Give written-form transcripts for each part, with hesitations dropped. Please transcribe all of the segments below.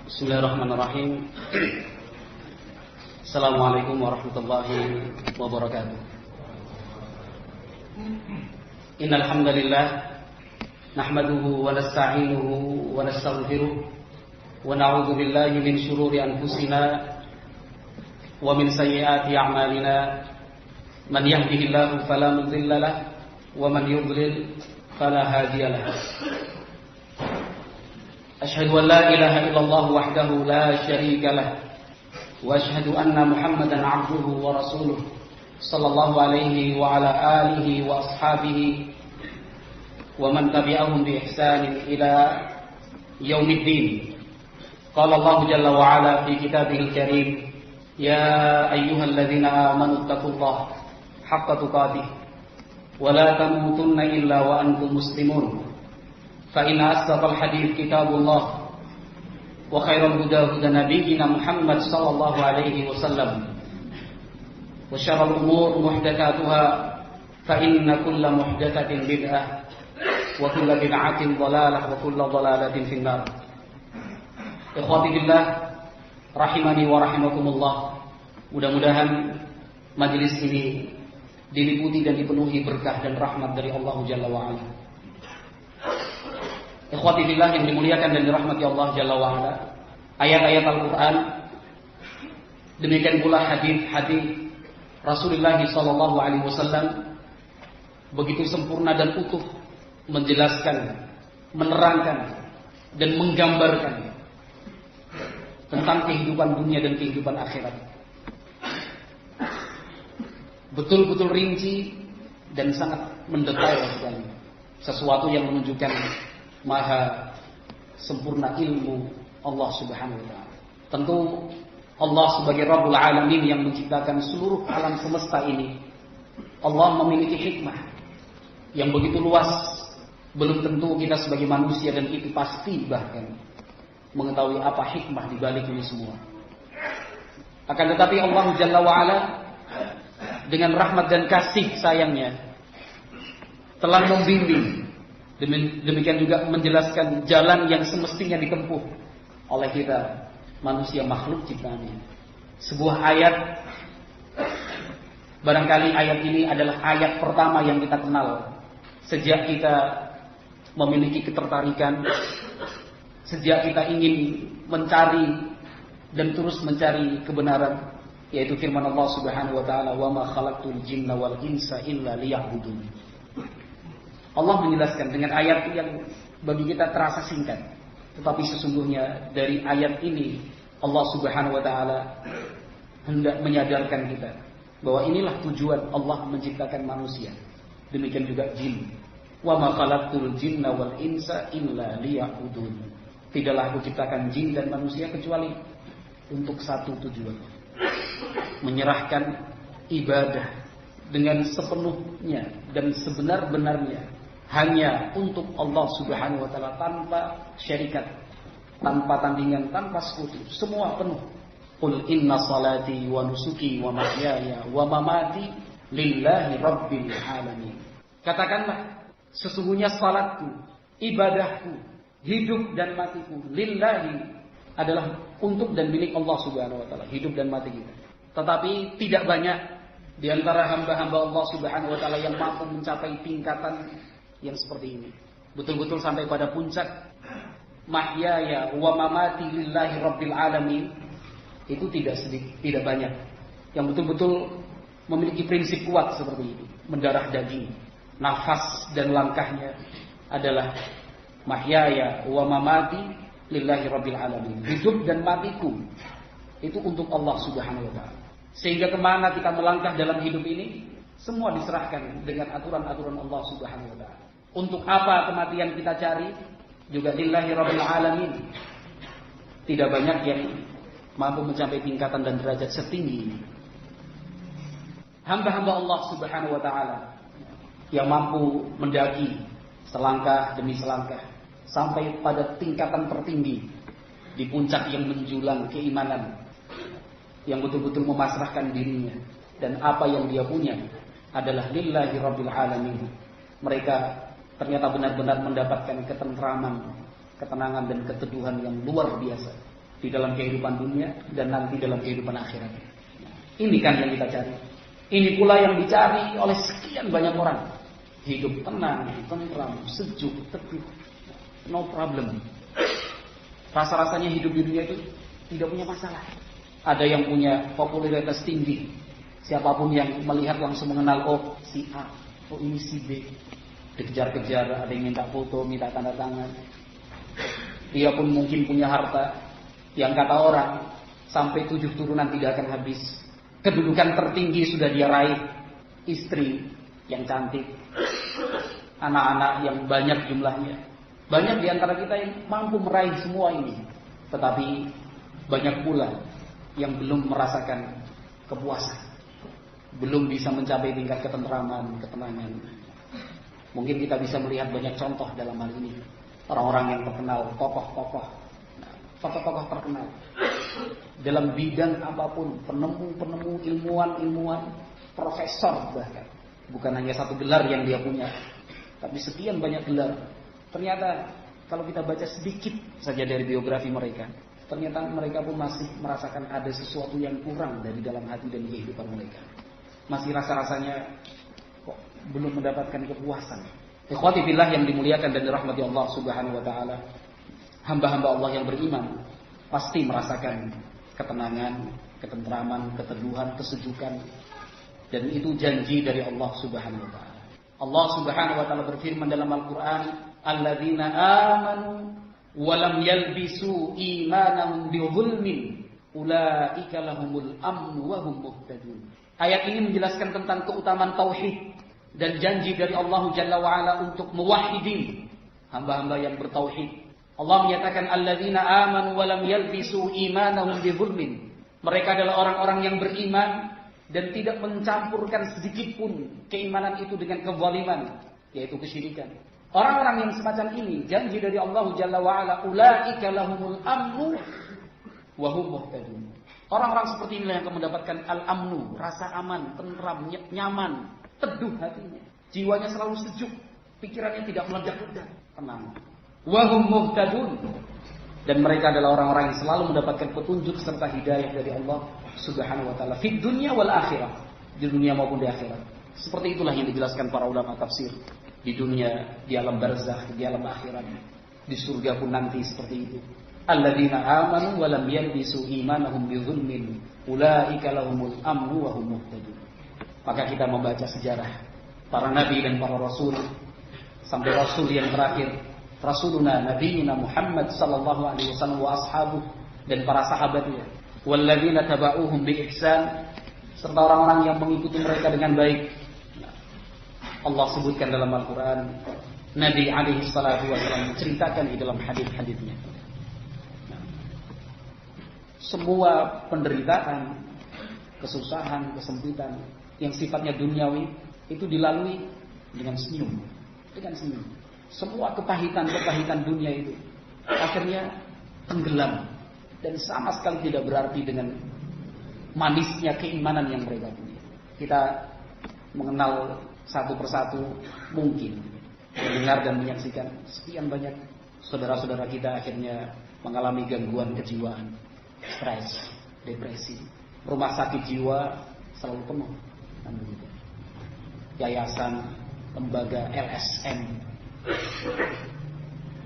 Bismillahirrahmanirrahim. Assalamualaikum warahmatullahi wabarakatuh. Innal hamdalillah nahmaduhu wa nasta'inuhu wa nastaghfiruh wa na'udzu billahi min shururi anfusina wa min sayyiati a'malina. Man yahdihillahu fala mudilla lahu wa man yudlil fala hadiya lahu. Asyhadu an la ilaha illallah wahdahu la syarika lah wa asyhadu anna Muhammadan 'abduhu wa rasuluh sallallahu alaihi wa ala alihi wa ashabihi wa man tabi'ahum bi ihsanin ila yaumiddin. Qala Allah jalla wa ala fi kitabihil karim, ya ayyuhalladzina amanu taqullaha haqqa tuqatih wa la tamutunna illa wa antum muslimun. فإن أصدق الحديث كتاب الله وخير الهدى هدى نبينا محمد صلى الله عليه وسلم وشر الأمور محدثاتها فإن كل محدثة بدعة وكل بدعة ضلالة وكل ضلالة في النار. Ikhwati billah rahimani wa rahimakumullah. Mudah-mudahan majelis ini diliputi dan dipenuhi berkah dan rahmat dari Allah Jalla wa ala. Ikhwati billah yang dimuliakan dan dirahmati Allah Jalla wa ala, ayat-ayat Al-Quran, demikian pula hadis-hadis Rasulullah sallallahu alaihi wasallam begitu sempurna dan utuh menjelaskan, menerangkan dan menggambarkan tentang kehidupan dunia dan kehidupan akhirat. Betul-betul rinci dan sangat mendetail sekali. Sesuatu yang menunjukkan maha sempurna ilmu Allah Subhanahu wa ta'ala. Tentu Allah sebagai Rabbul Alamin yang menciptakan seluruh alam semesta ini, Allah memiliki hikmah yang begitu luas. Belum tentu kita sebagai manusia dan itu pasti bahkan mengetahui apa hikmah di balik ini semua. Akan tetapi Allah Jalla wa ala dengan rahmat dan kasih sayangnya telah membimbing, demikian juga menjelaskan jalan yang semestinya ditempuh oleh kita manusia makhluk ciptaannya. Sebuah ayat, barangkali ayat ini adalah ayat pertama yang kita kenal sejak kita memiliki ketertarikan, sejak kita ingin mencari dan terus mencari kebenaran, yaitu firman Allah Subhanahu wa ta'ala, wa ma khalaqtul jinna wal insa illa liya'budun. Allah menjelaskan dengan ayat yang bagi kita terasa singkat, tetapi sesungguhnya dari ayat ini Allah Subhanahu wa ta'ala hendak menyadarkan kita bahwa inilah tujuan Allah menciptakan manusia, demikian juga jin. Wa ma khalaqtul jinna wal insa illa liya'budun. Tidaklah aku ciptakan jin dan manusia kecuali untuk satu tujuan, menyerahkan ibadah dengan sepenuhnya dan sebenar-benarnya hanya untuk Allah Subhanahu wa ta'ala, tanpa syarikat, tanpa tandingan, tanpa sekutu, semua penuh. Qul inna salati wa nusuki wa mahyaya wa mamati lillahi rabbil alamin. Katakanlah, sesungguhnya salatku, ibadahku, hidup dan matiku lillahi, adalah untuk dan milik Allah Subhanahu wa ta'ala, hidup dan mati kita. Tetapi tidak banyak di antara hamba-hamba Allah Subhanahu wa ta'ala yang mampu mencapai tingkatan yang seperti ini, betul-betul sampai pada puncak mahyaya wa mamati lillahi rabbil alamin. Itu tidak banyak yang betul-betul memiliki prinsip kuat seperti ini, mendarah daging, nafas dan langkahnya adalah mahyaya wa mamati lillahi rabbil alamin, hidup dan matiku itu untuk Allah Subhanahu wa ta'ala. Sehingga kemana kita melangkah dalam hidup ini, semua diserahkan dengan aturan-aturan Allah Subhanahu wa ta'ala. Untuk apa kematian kita cari, juga lillahi rabbil alamin. Tidak banyak yang mampu mencapai tingkatan dan derajat setinggi ini. Hamba-hamba Allah Subhanahu wa ta'ala yang mampu mendaki selangkah demi selangkah sampai pada tingkatan tertinggi di puncak yang menjulang keimanan, yang betul-betul memasrahkan dirinya dan apa yang dia punya adalah lillahi rabbil alamin. Mereka ternyata benar-benar mendapatkan ketentraman, ketenangan dan keteduhan yang luar biasa di dalam kehidupan dunia dan nanti dalam kehidupan akhirat. Ini kan yang kita cari. Ini pula yang dicari oleh sekian banyak orang. Hidup tenang, tentram, sejuk, teduh, no problem. Rasa-rasanya hidup di dunia itu tidak punya masalah. Ada yang punya popularitas tinggi. Siapapun yang melihat langsung mengenal, oh si A, oh ini si B. Dikejar-kejar, ada yang minta foto, minta tanda tangan. Dia pun mungkin punya harta yang kata orang sampai 7 turunan tidak akan habis. Kedudukan tertinggi sudah dia raih. Istri yang cantik, anak-anak yang banyak jumlahnya. Banyak di antara kita yang mampu meraih semua ini. Tetapi banyak pula yang belum merasakan kepuasan, belum bisa mencapai tingkat ketentraman, ketenangan. Mungkin kita bisa melihat banyak contoh dalam hal ini. Orang-orang yang terkenal, tokoh-tokoh terkenal dalam bidang apapun, penemu-penemu, ilmuwan, profesor bahkan. Bukan hanya satu gelar yang dia punya, tapi sekian banyak gelar. Ternyata kalau kita baca sedikit saja dari biografi mereka, ternyata mereka pun masih merasakan ada sesuatu yang kurang dari dalam hati dan kehidupan mereka. Masih rasa-rasanya kok belum mendapatkan kepuasan. Ikhwati fillah yang dimuliakan dan dirahmati Allah Subhanahu wa taala. Hamba-hamba Allah yang beriman pasti merasakan ketenangan, ketentraman, keteduhan, kesejukan, dan itu janji dari Allah Subhanahu wa taala. Allah Subhanahu wa taala berfirman dalam Al-Qur'an, "Alladzina amanu wa lam yalbisu imanahum bidzulmin, ulaika lahumul amnu wa hum muhtadun." Ayat ini menjelaskan tentang keutamaan tauhid dan janji dari Allah Jalla wa Ala untuk muwahhidin, hamba-hamba yang bertauhid. Allah menyatakan alladzina amanu wa lam yalbisu imanahum bidzulmin. Mereka adalah orang-orang yang beriman dan tidak mencampurkan sedikit pun keimanan itu dengan kezaliman, yaitu kesyirikan. Orang-orang yang semacam ini, janji dari Allah Jalla wa Ala, ulaika lahumul amnu wa hum muhtadun. Orang-orang seperti inilah yang akan mendapatkan al-amnu, rasa aman, tentram, nyaman, teduh hatinya. Jiwanya selalu sejuk, pikirannya tidak meledak-ledak, tenang. Wa hum muhtadun. Dan mereka adalah orang-orang yang selalu mendapatkan petunjuk serta hidayah dari Allah Subhanahu wa taala fid dunya wal akhirah, di dunia maupun di akhirat. Seperti itulah yang dijelaskan para ulama tafsir. Di dunia, di alam barzakh, di alam akhirat, di surga pun nanti seperti itu. Alladzina amanu wa lam yalbisu imanahum bidzulmin, ulaika lahumul amnu wa hum muhtadun. Maka kita membaca sejarah para nabi dan para rasul sampai rasul yang terakhir, Rasuluna Nabiina Muhammad sallallahu alaihi wasallam wa ashabuh, dan para sahabatnya, walladzina tabauhum bi ihsan, serta orang-orang yang mengikuti mereka dengan baik. Allah sebutkan dalam Al-Qur'an, Nabi alaihi salatu wasallam menceritakan di dalam hadis-hadisnya. Semua penderitaan, kesusahan, kesempitan yang sifatnya duniawi itu dilalui dengan senyum, dengan senyum. Semua kepahitan dunia itu akhirnya tenggelam dan sama sekali tidak berarti dengan manisnya keimanan yang mereka punya. Kita mengenal satu persatu mungkin, mendengar dan menyaksikan sekian banyak saudara-saudara kita akhirnya mengalami gangguan kejiwaan, stres, depresi. Rumah sakit jiwa selalu penuh. Yayasan, lembaga, LSM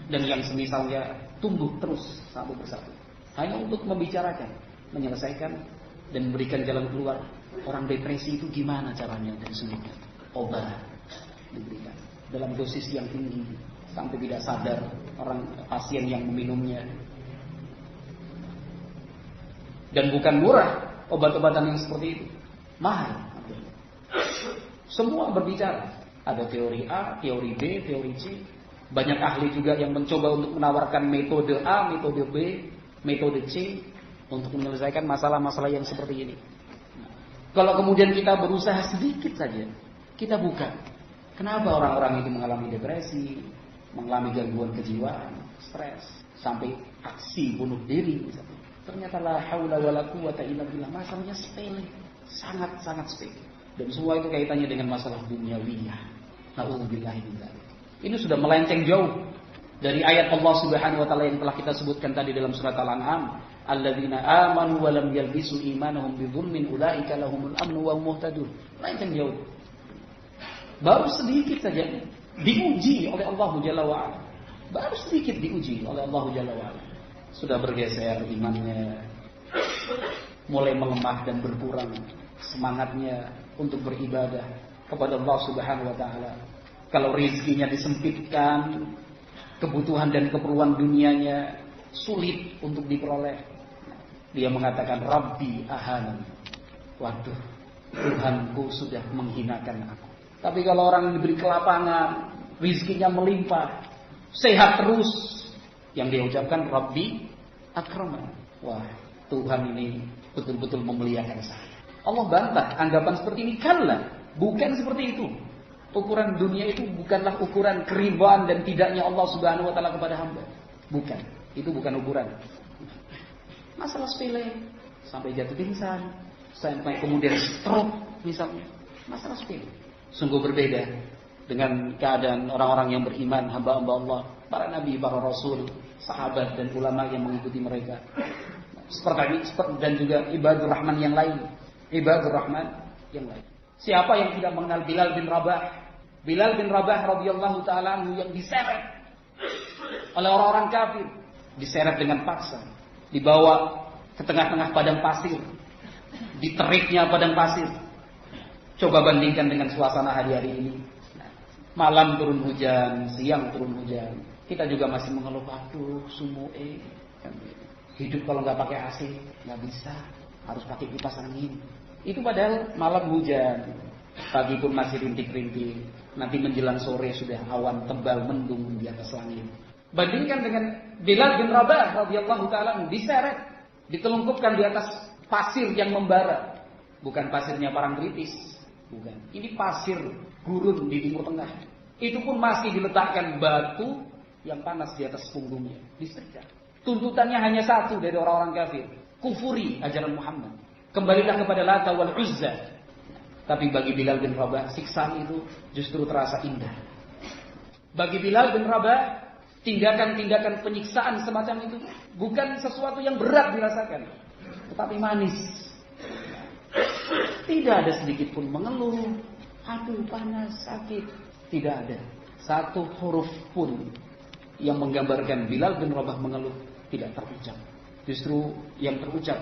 dan yang semisalnya tumbuh terus satu persatu, hanya untuk membicarakan, menyelesaikan dan memberikan jalan keluar. Orang depresi itu gimana caranya dan sulitnya? Obat diberikan dalam dosis yang tinggi sampai tidak sadar orang pasien yang meminumnya. Dan bukan murah obat-obatan yang seperti itu, mahal. Semua berbicara. Ada teori A, teori B, teori C. Banyak ahli juga yang mencoba untuk menawarkan metode A, metode B, metode C untuk menyelesaikan masalah-masalah yang seperti ini. Kalau kemudian kita berusaha sedikit saja, kita buka. Kenapa orang-orang itu mengalami depresi, mengalami gangguan kejiwaan, stres, sampai aksi bunuh diri misalnya. Ternyata la haula wala quwata illa billah, masalahnya sepele, sangat-sangat sepele. Dan semua itu kaitannya dengan masalah duniawiyah. Na'udzubillahi min dzalik. Ini sudah melenceng jauh Dari ayat Allah Subhanahu wa taala yang telah kita sebutkan tadi dalam surat Al-An'am, alladzina amanu wa lam yalbisu imanahum bidzulmin ulaika lahumul amnu wa hum muhtadun. Lain jauh. Baru sedikit saja diuji oleh Allah Jalla wa ala. Baru sedikit diuji oleh Allah Jalla wa ala. Sudah bergeser imannya, mulai melemah dan berkurang semangatnya untuk beribadah kepada Allah Subhanahu wa taala. Kalau rezekinya disempitkan, kebutuhan dan keperluan dunianya sulit untuk diperoleh, dia mengatakan Rabbi ahanan. Waduh, Tuhanku sudah menghinakan aku. Tapi kalau orang diberi kelapangan, rezekinya melimpah, sehat terus, yang dia ucapkan Rabbi akraman. Wah, Tuhan ini betul-betul memuliakan saya. Allah bantah anggapan seperti ini. Kalla, bukan seperti itu. Ukuran dunia itu bukanlah ukuran keridhaan dan tidaknya Allah Subhanahu wa taala kepada hamba. Bukan. Itu bukan ukuran. Masalah sepele, sampai jatuh pingsan, sampai kemudian stroke misalnya. Masalah sepele. Sungguh berbeda dengan keadaan orang-orang yang beriman, hamba-hamba Allah, para nabi, para rasul, sahabat dan ulama yang mengikuti mereka. Seperti dan juga ibadur rahman yang lain. Ibadur rahman yang lain. Siapa yang tidak mengenal Bilal bin Rabah? Bilal bin Rabah radhiyallahu taala anhu yang diseret oleh orang-orang kafir, diseret dengan paksa, dibawa ke tengah-tengah padang pasir, diteriknya padang pasir. Coba bandingkan dengan suasana hari-hari ini. Malam turun hujan, siang turun hujan. Kita juga masih mengeluh, aduh sumue. Hidup kalau nggak pakai AC nggak bisa, harus pakai kipas angin. Itu padahal malam hujan, pagi pun masih rintik-rintik, nanti menjelang sore sudah awan tebal mendung di atas langit. Bandingkan dengan Bilal bin Rabah radhiyallahu taala diseret, ditelungkupkan di atas pasir yang membara. Bukan pasirnya Parangtritis, bukan. Ini pasir gurun di Timur Tengah. Itu pun masih diletakkan batu yang panas di atas punggungnya, disetrika. Tuntutannya hanya satu dari orang-orang kafir, kufuri ajaran Muhammad. Kembalilah kepada Lata wal Uzza. Tapi bagi Bilal bin Rabah, siksaan itu justru terasa indah. Bagi Bilal bin Rabah, tindakan-tindakan penyiksaan semacam itu bukan sesuatu yang berat dirasakan, tetapi manis. Tidak ada sedikit pun mengeluh, aduh panas, sakit. Tidak ada satu huruf pun yang menggambarkan Bilal bin Rabah mengeluh tidak terucap. Justru yang terucap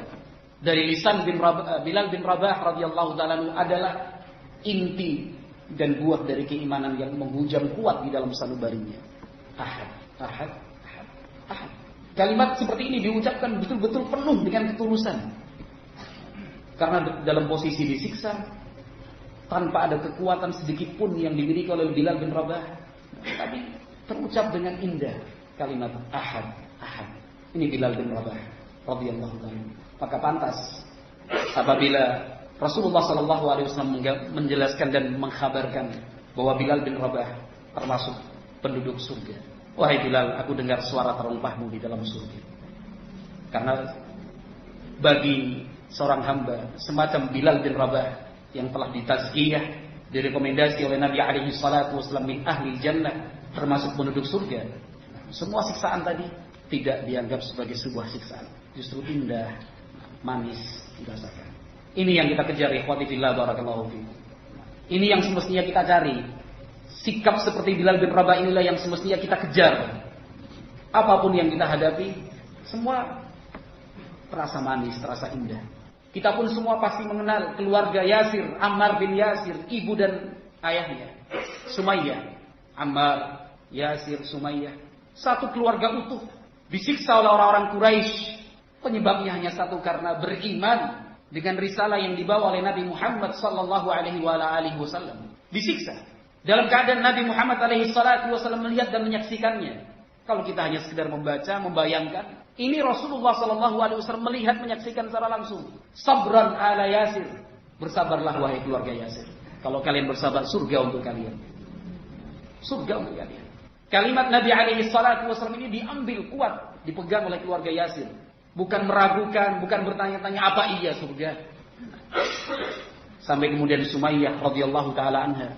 dari lisan Bilal bin Rabah radhiyallahu taala adalah inti dan buah dari keimanan yang menghujam kuat di dalam sanubarinya. Ahad, ahad, ahad, ahad. Kalimat seperti ini diucapkan betul-betul penuh dengan ketulusan. Karena dalam posisi disiksa, tanpa ada kekuatan sedikit pun yang dimiliki oleh Bilal bin Rabah, tapi terucap dengan indah kalimat ahad, ahad. Ini Bilal bin Rabah radhiyallahu taala. Maka pantas apabila Rasulullah SAW menjelaskan dan mengkhabarkan bahwa Bilal bin Rabah termasuk penduduk surga. Wahai Bilal, aku dengar suara terumpahmu di dalam surga. Karena bagi seorang hamba semacam Bilal bin Rabah yang telah ditazkiyah, direkomendasi oleh Nabi alaihi salatu wasallam min ahli jannah, termasuk penduduk surga, semua siksaan tadi tidak dianggap sebagai sebuah siksaan, justru indah, manis dirasakan. Ini yang kita kejar, ikhwati fillah barakallahu fikum. Ini yang semestinya kita cari. Sikap seperti Bilal bin Rabah inilah yang semestinya kita kejar. Apapun yang kita hadapi, semua terasa manis, terasa indah. Kita pun semua pasti mengenal keluarga Yasir, Ammar bin Yasir, ibu dan ayahnya, Sumayyah. Ammar, Yasir, Sumayyah, satu keluarga utuh disiksa oleh orang-orang Quraisy. Penyebabnya hanya satu, karena beriman dengan risalah yang dibawa oleh Nabi Muhammad sallallahu alaihi wasallam. Disiksa dalam keadaan Nabi Muhammad alaihi salatu wasallam melihat dan menyaksikannya. Kalau kita hanya sekedar membaca, membayangkan, ini Rasulullah sallallahu alaihi wasallam melihat, menyaksikan secara langsung. Sabran ala Yasir, bersabarlah wahai keluarga Yasir. Kalau kalian bersabar, surga untuk kalian. Surga untuk kalian. Kalimat Nabi alaihi salatu wasallam ini diambil kuat, dipegang oleh keluarga Yasir. Bukan meragukan, bukan bertanya-tanya apa iya surga. Sampai kemudian Sumayyah radhiyallahu taala anha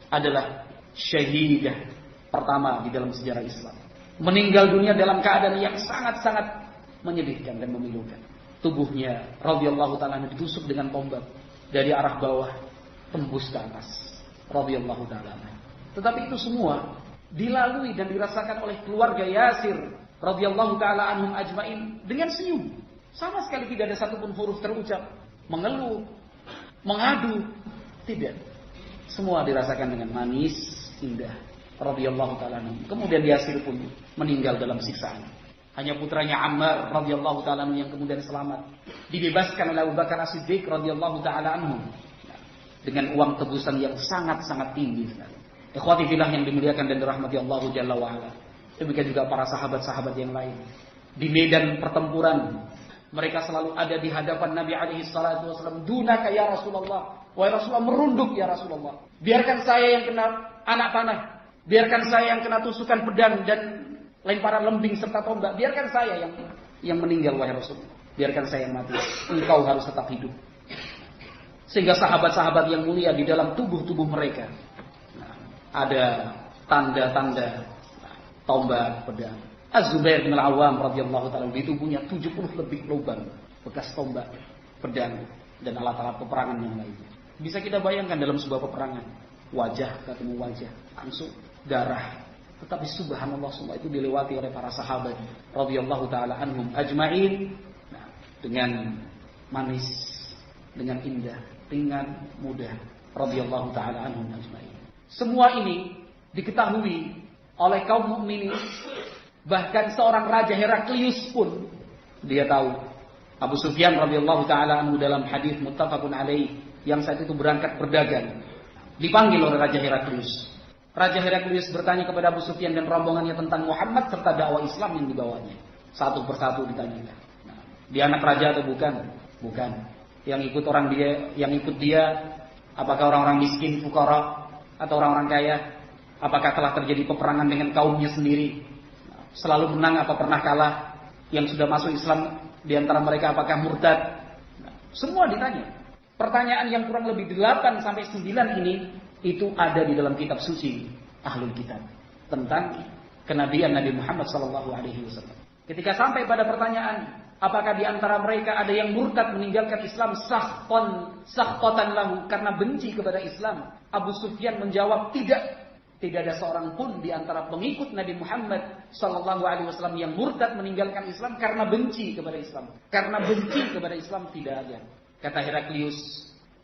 adalah syahidah pertama di dalam sejarah Islam. meninggal dunia dalam keadaan yang sangat-sangat menyedihkan dan memilukan. Tubuhnya radhiyallahu ta'ala ditusuk dengan tombak dari arah bawah tembus ke atas radhiyallahu ta'ala. Tetapi itu semua dilalui dan dirasakan oleh keluarga Yasir radhiyallahu ta'ala anhum ajmain dengan senyum. Sama sekali tidak ada satupun huruf terucap mengeluh, mengadu, tidak. Semua dirasakan dengan manis, indah radhiyallahu ta'ala anhum. Kemudian Yasir pun meninggal dalam siksaan. Hanya putranya Ammar radhiyallahu ta'ala anhu yang kemudian selamat, dibebaskan oleh Abu Bakar As-Siddiq radhiyallahu ta'ala anhu dengan uang tebusan yang sangat-sangat tinggi sekali. Ikhwati fillah yang dimuliakan dan dirahmati Allah Jalla wa ala. Demikian juga para sahabat-sahabat yang lain. Di medan pertempuran, mereka selalu ada di hadapan Nabi alaihi salatu wasallam. Dunaka ya Rasulullah. Wahai Rasulullah, merunduk ya Rasulullah. Biarkan saya yang kena anak panah. Biarkan saya yang kena tusukan pedang dan lemparan lembing serta tombak. Biarkan saya yang meninggal wahai Rasulullah. Biarkan saya yang mati. Engkau harus tetap hidup. Sehingga sahabat-sahabat yang mulia di dalam tubuh-tubuh mereka ada tanda-tanda tombak, pedang. Az-Zubair bin Al-Awwam radhiyallahu ta'ala di tubuhnya 70 lebih lubang bekas tombak, pedang dan alat-alat peperangan yang lain. Bisa kita bayangkan dalam sebuah peperangan, wajah ketemu wajah, langsung darah. Tetapi subhanallah semua itu dilewati oleh para sahabat radhiyallahu ta'ala anhum ajma'in dengan manis, dengan indah, dengan mudah radhiyallahu ta'ala anhum ajma'in. Semua ini diketahui oleh kaum mukminin. Bahkan seorang raja Heraklius pun dia tahu. Abu Sufyan radhiyallahu ta'ala anhu dalam hadis muttafaqun alaih yang saat itu berangkat berdagang dipanggil oleh Raja Heraklius. Raja Heraklius bertanya kepada Abu Sufyan dan rombongannya tentang Muhammad serta dakwah Islam yang dibawanya. Satu persatu ditanyakan. Nah, dia anak raja atau bukan? Bukan. Yang ikut dia, apakah orang-orang miskin, fuqara, atau orang-orang kaya? Apakah telah terjadi peperangan dengan kaumnya sendiri? Selalu menang apa pernah kalah? Yang sudah masuk Islam di antara mereka apakah murtad? Nah, semua ditanya. Pertanyaan yang kurang lebih 8 sampai 9 ini itu ada di dalam kitab suci Ahlul Kitab tentang kenabian Nabi Muhammad SAW. Ketika sampai pada pertanyaan, apakah di antara mereka ada yang murtad meninggalkan Islam sakhatan lahu karena benci kepada Islam? Abu Sufyan menjawab, tidak. Tidak ada seorang pun di antara pengikut Nabi Muhammad SAW yang murtad meninggalkan Islam karena benci kepada Islam. Karena benci kepada Islam tidak ada. Kata Heraklius,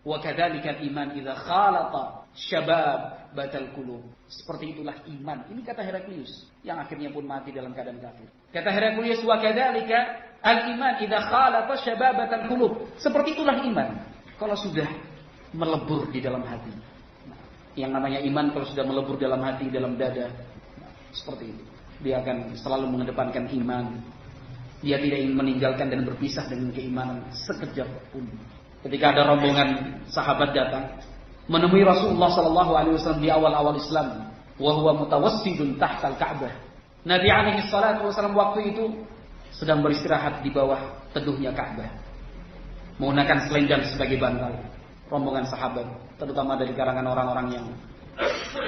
wa kadzalikal iman idza khalata syabab batal qulub. Seperti itulah iman. Ini kata Heraklius yang akhirnya pun mati dalam keadaan kafir. Kata Heraklius, wa kadzalika al-iman idza khalata syabab batal qulub. Seperti itulah iman kalau sudah melebur di dalam hati. Nah, yang namanya iman kalau sudah melebur dalam hati, dalam dada, nah, seperti itu. Dia akan selalu mengedepankan iman. Dia tidak ingin meninggalkan dan berpisah dengan keimanan sekejap pun. Ketika ada rombongan sahabat datang menemui Rasulullah SAW di awal-awal Islam, wa huwa mutawassidun tahtal Ka'bah. Nabi alaihi salatu wasallam waktu itu sedang beristirahat di bawah teduhnya Ka'bah, menggunakan selendang sebagai bantal. Rombongan sahabat, terutama dari kalangan orang-orang yang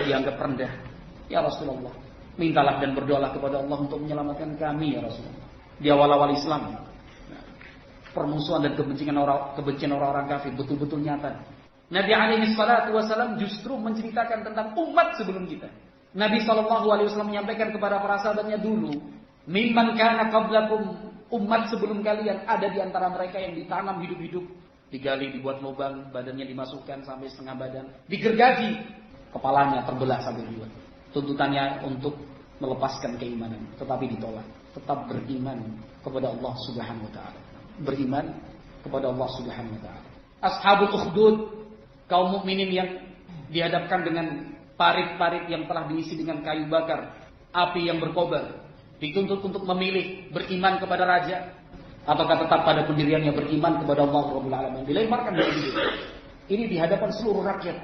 dianggap rendah, ya Rasulullah, mintalah dan berdoalah kepada Allah untuk menyelamatkan kami ya Rasulullah. Di awal-awal Islam, permusuhan dan kebencian orang-orang kafir betul-betul nyata. Nabi alaihi salatu wasallam justru menceritakan tentang umat sebelum kita. Nabi SAW menyampaikan kepada para sahabatnya dulu, mimman kana qablakum, umat sebelum kalian ada di antara mereka yang ditanam hidup-hidup, digali, dibuat lubang, badannya dimasukkan sampai setengah badan, digergaji, kepalanya terbelah sampai dua. Tuntutannya untuk melepaskan keimanan, tetapi ditolak. Tetap beriman kepada Allah Subhanahu wa taala. Beriman kepada Allah Subhanahu wa taala. Ashabul Ukhdud, kaum mukminin yang dihadapkan dengan parit-parit yang telah diisi dengan kayu bakar, api yang berkobar, dituntut untuk memilih beriman kepada raja ataukah tetap pada pendiriannya beriman kepada Allah Rabbul Alamin. Dilemparkan dari itu. Ini di hadapan seluruh rakyat.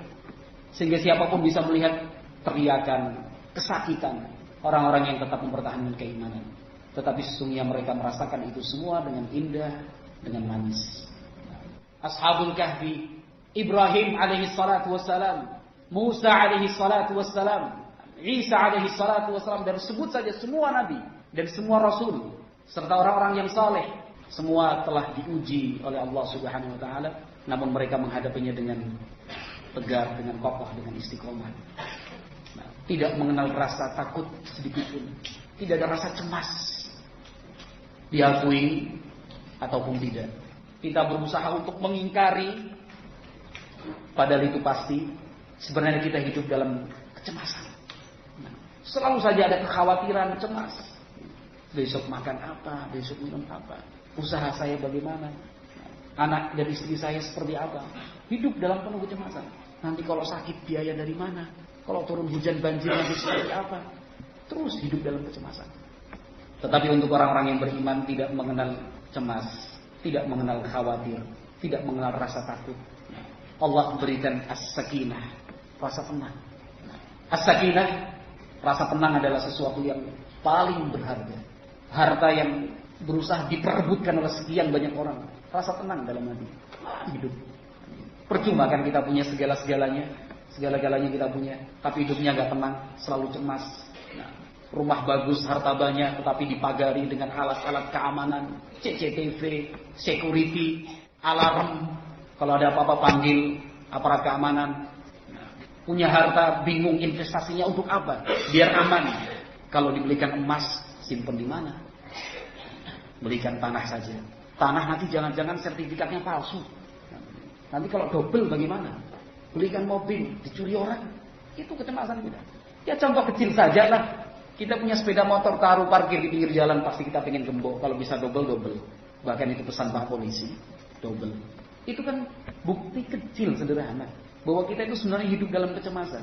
Sehingga siapapun bisa melihat teriakan, kesakitan orang-orang yang tetap mempertahankan keimanan. Tetapi sesungguhnya mereka merasakan itu semua dengan indah, dengan manis. Ashabul Kahfi, Ibrahim alaihi salatu wassalam, Musa alaihi salatu wassalam, Isa alaihi salatu wassalam, dan sebut saja semua nabi dan semua rasul serta orang-orang yang saleh, semua telah diuji oleh Allah Subhanahu wa taala, namun mereka menghadapinya dengan tegar, dengan kokoh, dengan istiqomah. Tidak mengenal rasa takut sedikit pun, tidak ada rasa cemas, diakui ataupun tidak. Kita berusaha untuk mengingkari, padahal itu pasti sebenarnya kita hidup dalam kecemasan. Selalu saja ada kekhawatiran, cemas. Besok makan apa, besok minum apa, usaha saya bagaimana, anak dan istri saya seperti apa. Hidup dalam penuh kecemasan. Nanti kalau sakit biaya dari mana, kalau turun hujan banjir nanti seperti apa. Terus hidup dalam kecemasan. Tetapi untuk orang-orang yang beriman tidak mengenal cemas, tidak mengenal khawatir, tidak mengenal rasa takut. Allah berikan as-sakinah, rasa tenang. As-sakinah, rasa tenang adalah sesuatu yang paling berharga. Harta yang berusaha diperebutkan oleh sekian banyak orang. Rasa tenang dalam hati. Hidup. Percuma kan kita punya segala-segalanya. Segala-galanya kita punya. Tapi hidupnya gak tenang. Selalu cemas. Rumah bagus, harta banyak, tetapi dipagari dengan alat-alat keamanan. CCTV, security, alarm. Kalau ada apa-apa panggil aparat keamanan. Punya harta, bingung investasinya untuk apa? Biar aman. Kalau dibelikan emas, simpen di mana? Belikan tanah saja. Tanah nanti jangan-jangan sertifikatnya palsu. Nanti kalau double bagaimana? Belikan mobil, dicuri orang. Itu kecemasan kita. Ya contoh kecil saja lah. Kita punya sepeda motor, taruh parkir di pinggir jalan, pasti kita pengen gembok. Kalau bisa double. Bahkan itu pesan Pak Polisi, double. Itu kan bukti kecil sederhana bahwa kita itu sebenarnya hidup dalam kecemasan.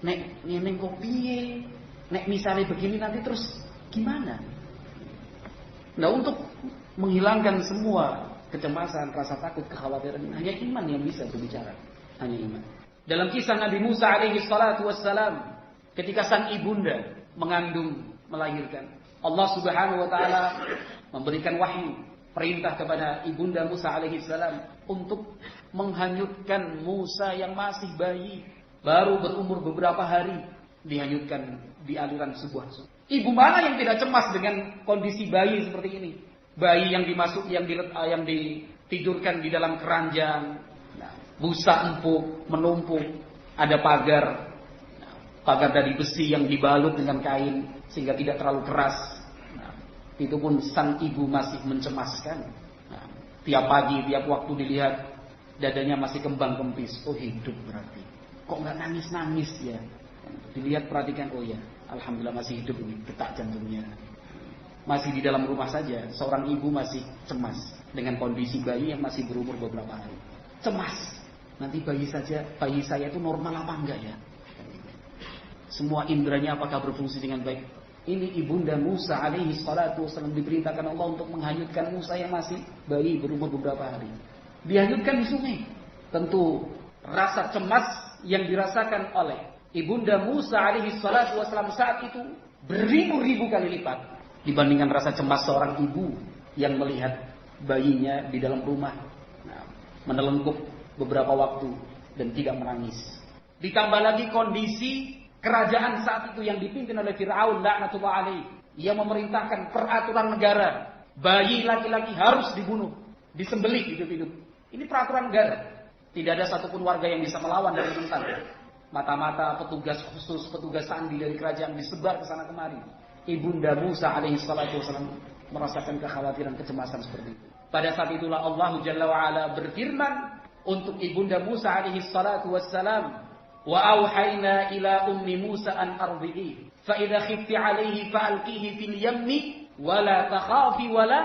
Nek nyeneng kok piye? Nek misalnya begini nanti terus gimana? Nah, untuk menghilangkan semua kecemasan, rasa takut, kekhawatiran, hanya iman yang bisa berbicara. Hanya iman. Dalam kisah Nabi Musa alaihi salatu wassalam, ketika sang ibunda mengandung, melahirkan, Allah Subhanahu wa taala memberikan wahyu, perintah kepada ibunda Musa alaihi salam untuk menghanyutkan Musa yang masih bayi, baru berumur beberapa hari, dihanyutkan di aliran sebuah sungai. Ibu mana yang tidak cemas dengan kondisi bayi seperti ini? Bayi yang yang ditidurkan di dalam keranjang, busa empuk, menumpuk, ada pagar dari besi yang dibalut dengan kain sehingga tidak terlalu keras. Itu pun sang ibu masih mencemaskan. Tiap pagi, tiap waktu dilihat dadanya masih kembang kempis. Oh, hidup berarti. Kok nggak nangis ya? Dilihat, perhatikan, oh ya, alhamdulillah masih hidup ini, detak jantungnya. Masih di dalam rumah saja, seorang ibu masih cemas dengan kondisi bayi yang masih berumur beberapa hari. Cemas. Nanti bayi saya itu normal apa enggak ya? Semua indranya apakah berfungsi dengan baik? Ini ibunda Musa alaihi salatu wasallam diperintahkan Allah untuk menghanyutkan Musa yang masih bayi berumur beberapa hari. Dihanyutkan di sungai. Tentu rasa cemas yang dirasakan oleh ibunda Musa alaihi salatu wasallam saat itu beribu-ribu kali lipat dibandingkan rasa cemas seorang ibu yang melihat bayinya di dalam rumah menelengkup beberapa waktu dan tidak menangis. Ditambah lagi kondisi kerajaan saat itu yang dipimpin oleh Fir'aun laknatullah alaih. Ia memerintahkan peraturan negara, bayi laki-laki harus dibunuh, disembelih hidup-hidup. Ini peraturan negara. Tidak ada satupun warga yang bisa melawan dan menentang. Mata-mata petugas khusus, petugas sandi dari kerajaan disebar ke sana kemari. Ibunda Musa alaihi salatu wasallam merasakan kekhawatiran, kecemasan seperti itu. Pada saat itulah Allah Jalla wa Ala berfirman untuk ibunda Musa alaihi salatu wassalam, wa auhayna ila ummi Musa an ardihi fa idza khifti alaihi fa'alqihi fil yammi wa la takhafi wa la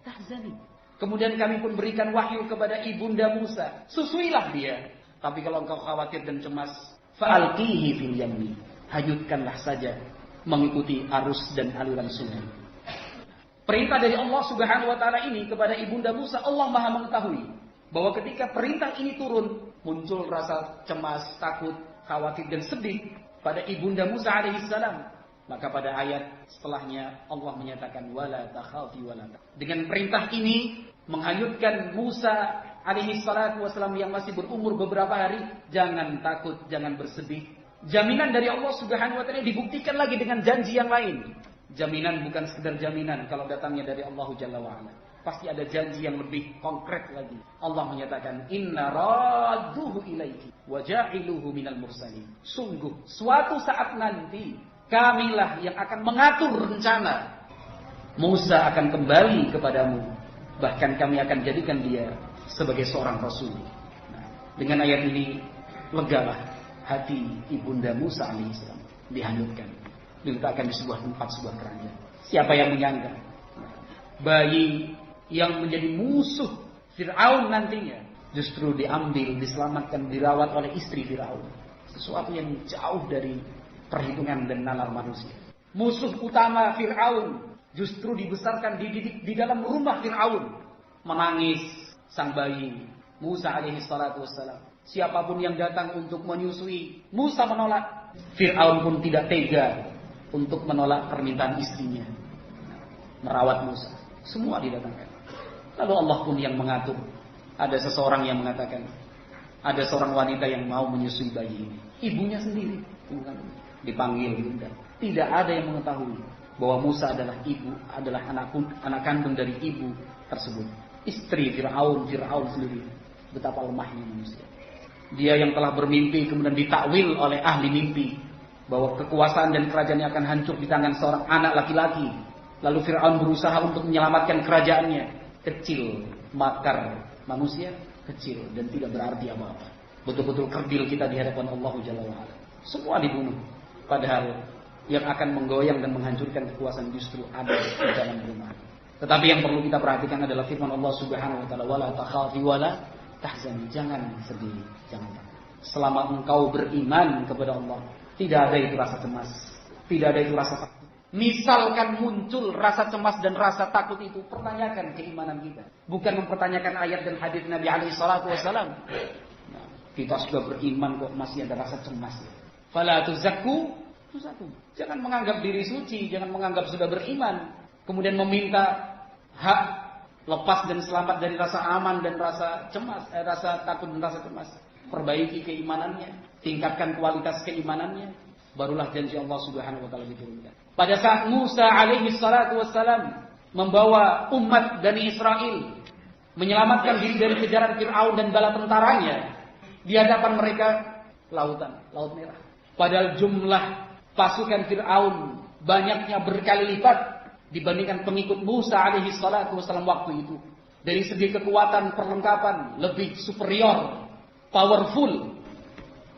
tahzani. Kemudian kami pun berikan wahyu kepada ibunda Musa, susuilah dia, tapi kalau engkau khawatir dan cemas, fa'alqihi fil yammi, hanyutkanlah saja mengikuti arus dan aliran sungai. Perintah dari Allah Subhanahu wa taala ini kepada ibunda Musa, Allah Maha mengetahui bahwa ketika perintah ini turun, muncul rasa cemas, takut, khawatir dan sedih pada ibunda Musa alaihi salam. Maka pada ayat setelahnya Allah menyatakan wala takhafi wala. Dengan perintah ini menghanyutkan Musa alaihi salatu wasallam yang masih berumur beberapa hari, jangan takut, jangan bersedih, Jaminan dari Allah Subhanahu wa taala dibuktikan lagi dengan janji yang lain. Jaminan bukan sekedar jaminan kalau datangnya dari Allah Jalla wa ala. Pasti ada janji yang lebih konkret lagi. Allah menyatakan, "Inna radduhu ilaiki wa ja'iluhu minal mursalin." Sungguh suatu saat nanti kamilah yang akan mengatur rencana. Musa akan kembali kepadamu. Bahkan kami akan jadikan dia sebagai seorang rasul. Nah, dengan ayat ini legalah hati ibunda Musa alaihissalam, dihanyutkan, diletakkan di sebuah tempat, sebuah kerajaan. Siapa yang menyangka bayi yang menjadi musuh Fir'aun nantinya justru diambil, diselamatkan, dirawat oleh istri Fir'aun. Sesuatu yang jauh dari perhitungan dan nalar manusia. Musuh utama Fir'aun justru dibesarkan, dididik di dalam rumah Fir'aun. Menangis sang bayi Musa alaihi salatu wassalam. Siapapun yang datang untuk menyusui, Musa menolak. Fir'aun pun tidak tega untuk menolak permintaan istrinya merawat Musa. Semua didatangkan. Lalu Allah pun yang mengatur. Ada seseorang yang mengatakan, ada seorang wanita yang mau menyusui bayi ini. Ibunya sendiri. Dipanggil bunda. Tidak ada yang mengetahui bahwa Musa adalah ibu, adalah anak kandung dari ibu tersebut. Istri Fir'aun sendiri. Betapa lemahnya manusia. Dia yang telah bermimpi kemudian ditakwil oleh ahli mimpi bahwa kekuasaan dan kerajaannya akan hancur di tangan seorang anak laki-laki. Lalu Fir'aun berusaha untuk menyelamatkan kerajaannya. Kecil, makar manusia kecil dan tidak berarti apa-apa. Betul-betul kerdil kita di hadapan Allah Jalla wa ala. Semua dibunuh. Padahal yang akan menggoyang dan menghancurkan kekuasaan justru ada di dalam rumah. Tetapi yang perlu kita perhatikan adalah firman Allah Subhanahu wa taala, "Wala takhafi wala tahzani." Jangan sedih, jangan takut. Selama engkau beriman kepada Allah, tidak ada itu rasa cemas, tidak ada itu rasa takut. Misalkan muncul rasa cemas dan rasa takut itu, pertanyakan keimanan kita. Bukan mempertanyakan ayat dan hadis Nabi alaihi salatu wasallam. Nah, kita sudah beriman kok masih ada rasa cemas. Fala tuzakku. Jangan menganggap diri suci, jangan menganggap sudah beriman, kemudian meminta hak lepas dan selamat dari rasa aman dan rasa cemas, rasa takut dan rasa cemas. Perbaiki keimanannya, tingkatkan kualitas keimanannya, barulah janji Allah Subhanahu wa taala diturunkan. Pada saat Musa alaihi salatu wassalam membawa umat Bani Israel menyelamatkan diri dari kejaran Fir'aun dan bala tentaranya, di hadapan mereka laut merah. Padahal jumlah pasukan Fir'aun banyaknya berkali lipat dibandingkan pengikut Musa alaihi salatu wassalam waktu itu. Dari segi kekuatan, perlengkapan lebih superior, powerful,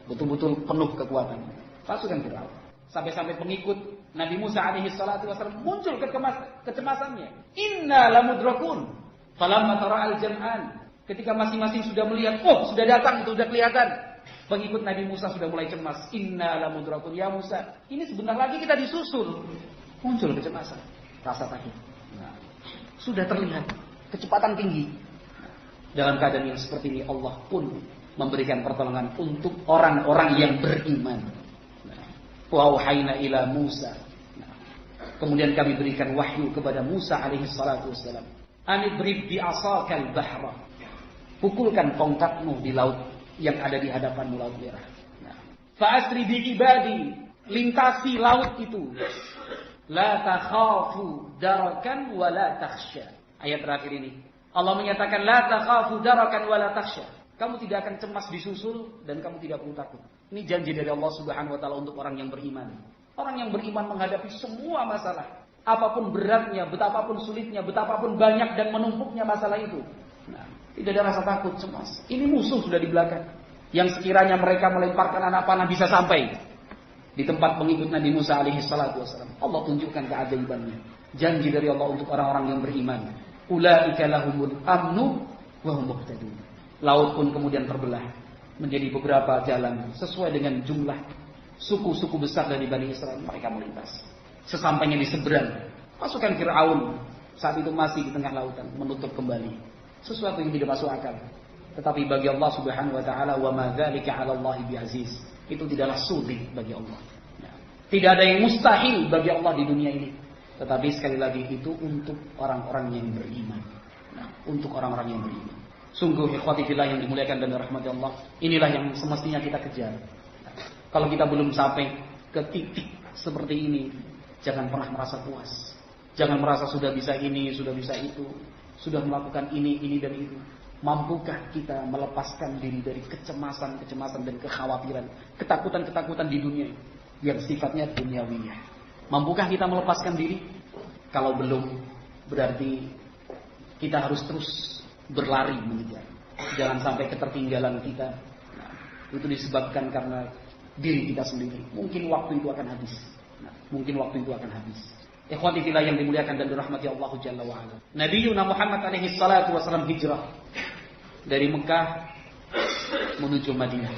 betul-betul penuh kekuatan pasukan Fir'aun. Sampai-sampai pengikut Nabi Musa alaihi salatu wasallam muncul kecemasannya. Inna lamudrakun. Falamma tara'al jam'an. Ketika masing-masing sudah melihat, sudah datang, itu sudah kelihatan. Pengikut Nabi Musa sudah mulai cemas. Inna lamudrakun. Ya Musa, ini sebentar lagi kita disusul. Muncul kecemasan, rasa takut. Nah, sudah terlihat kecepatan tinggi. Dalam keadaan yang seperti ini, Allah pun memberikan pertolongan untuk orang-orang yang beriman. Wahayna ila Musa. Kemudian kami berikan wahyu kepada Musa alaihi salatu wassalam. Anidrib bi asakal bahra. Pukulkan tongkatmu di laut yang ada di hadapanmu, laut merah. Fa'asri bi ibadi. Lintasi laut itu. La takhafu darakan wa la takhsha. Ayat terakhir ini. Allah menyatakan la takhafu darakan wa la takhsha. Kamu tidak akan cemas disusul dan kamu tidak perlu takut. Ini janji dari Allah Subhanahu wa taala untuk orang yang beriman. Orang yang beriman menghadapi semua masalah, apapun beratnya, betapapun sulitnya, betapapun banyak dan menumpuknya masalah itu. Nah, tidak ada rasa takut, cemas. Ini musuh sudah di belakang. Yang sekiranya mereka melemparkan anak panah bisa sampai di tempat pengikut Nabi Musa alaihi salatu wasallam. Allah tunjukkan keajaibannya. Janji dari Allah untuk orang-orang yang beriman. Ulaika lahumul amnu wa hum muhtadun. Laut pun kemudian terbelah menjadi beberapa jalan sesuai dengan jumlah suku-suku besar dari Bani Israel. Mereka melintas. Sesampainya di seberang, pasukan Fir'aun saat itu masih di tengah lautan, menutup kembali. Sesuatu yang tidak masuk akal. Tetapi bagi Allah Subhanahu wa taala, wa ma dzalika 'ala Allahi bi'aziz. Itu tidaklah sulit bagi Allah. Nah, tidak ada yang mustahil bagi Allah di dunia ini. Tetapi sekali lagi itu untuk orang-orang yang beriman. Nah, untuk orang-orang yang beriman. Sungguh ikhwati fillah yang dimuliakan dan dirahmati Allah, inilah yang semestinya kita kejar. Kalau kita belum sampai ke titik seperti ini, jangan pernah merasa puas. Jangan merasa sudah bisa ini, sudah bisa itu, sudah melakukan ini dan itu. Mampukah kita melepaskan diri dari kecemasan dan kekhawatiran, ketakutan di dunia yang sifatnya duniawiyah? Mampukah kita melepaskan diri? Kalau belum, berarti kita harus terus berlari mengejar. Jangan sampai ketertinggalan kita. Nah, itu disebabkan karena diri kita sendiri. Mungkin waktu itu akan habis. Ikhwati fillah yang dimuliakan dan dirahmati Allah Jalla wa Ala. Nabiyyuna Muhammad alaihi salatu wasallam hijrah dari Mekah menuju Madinah.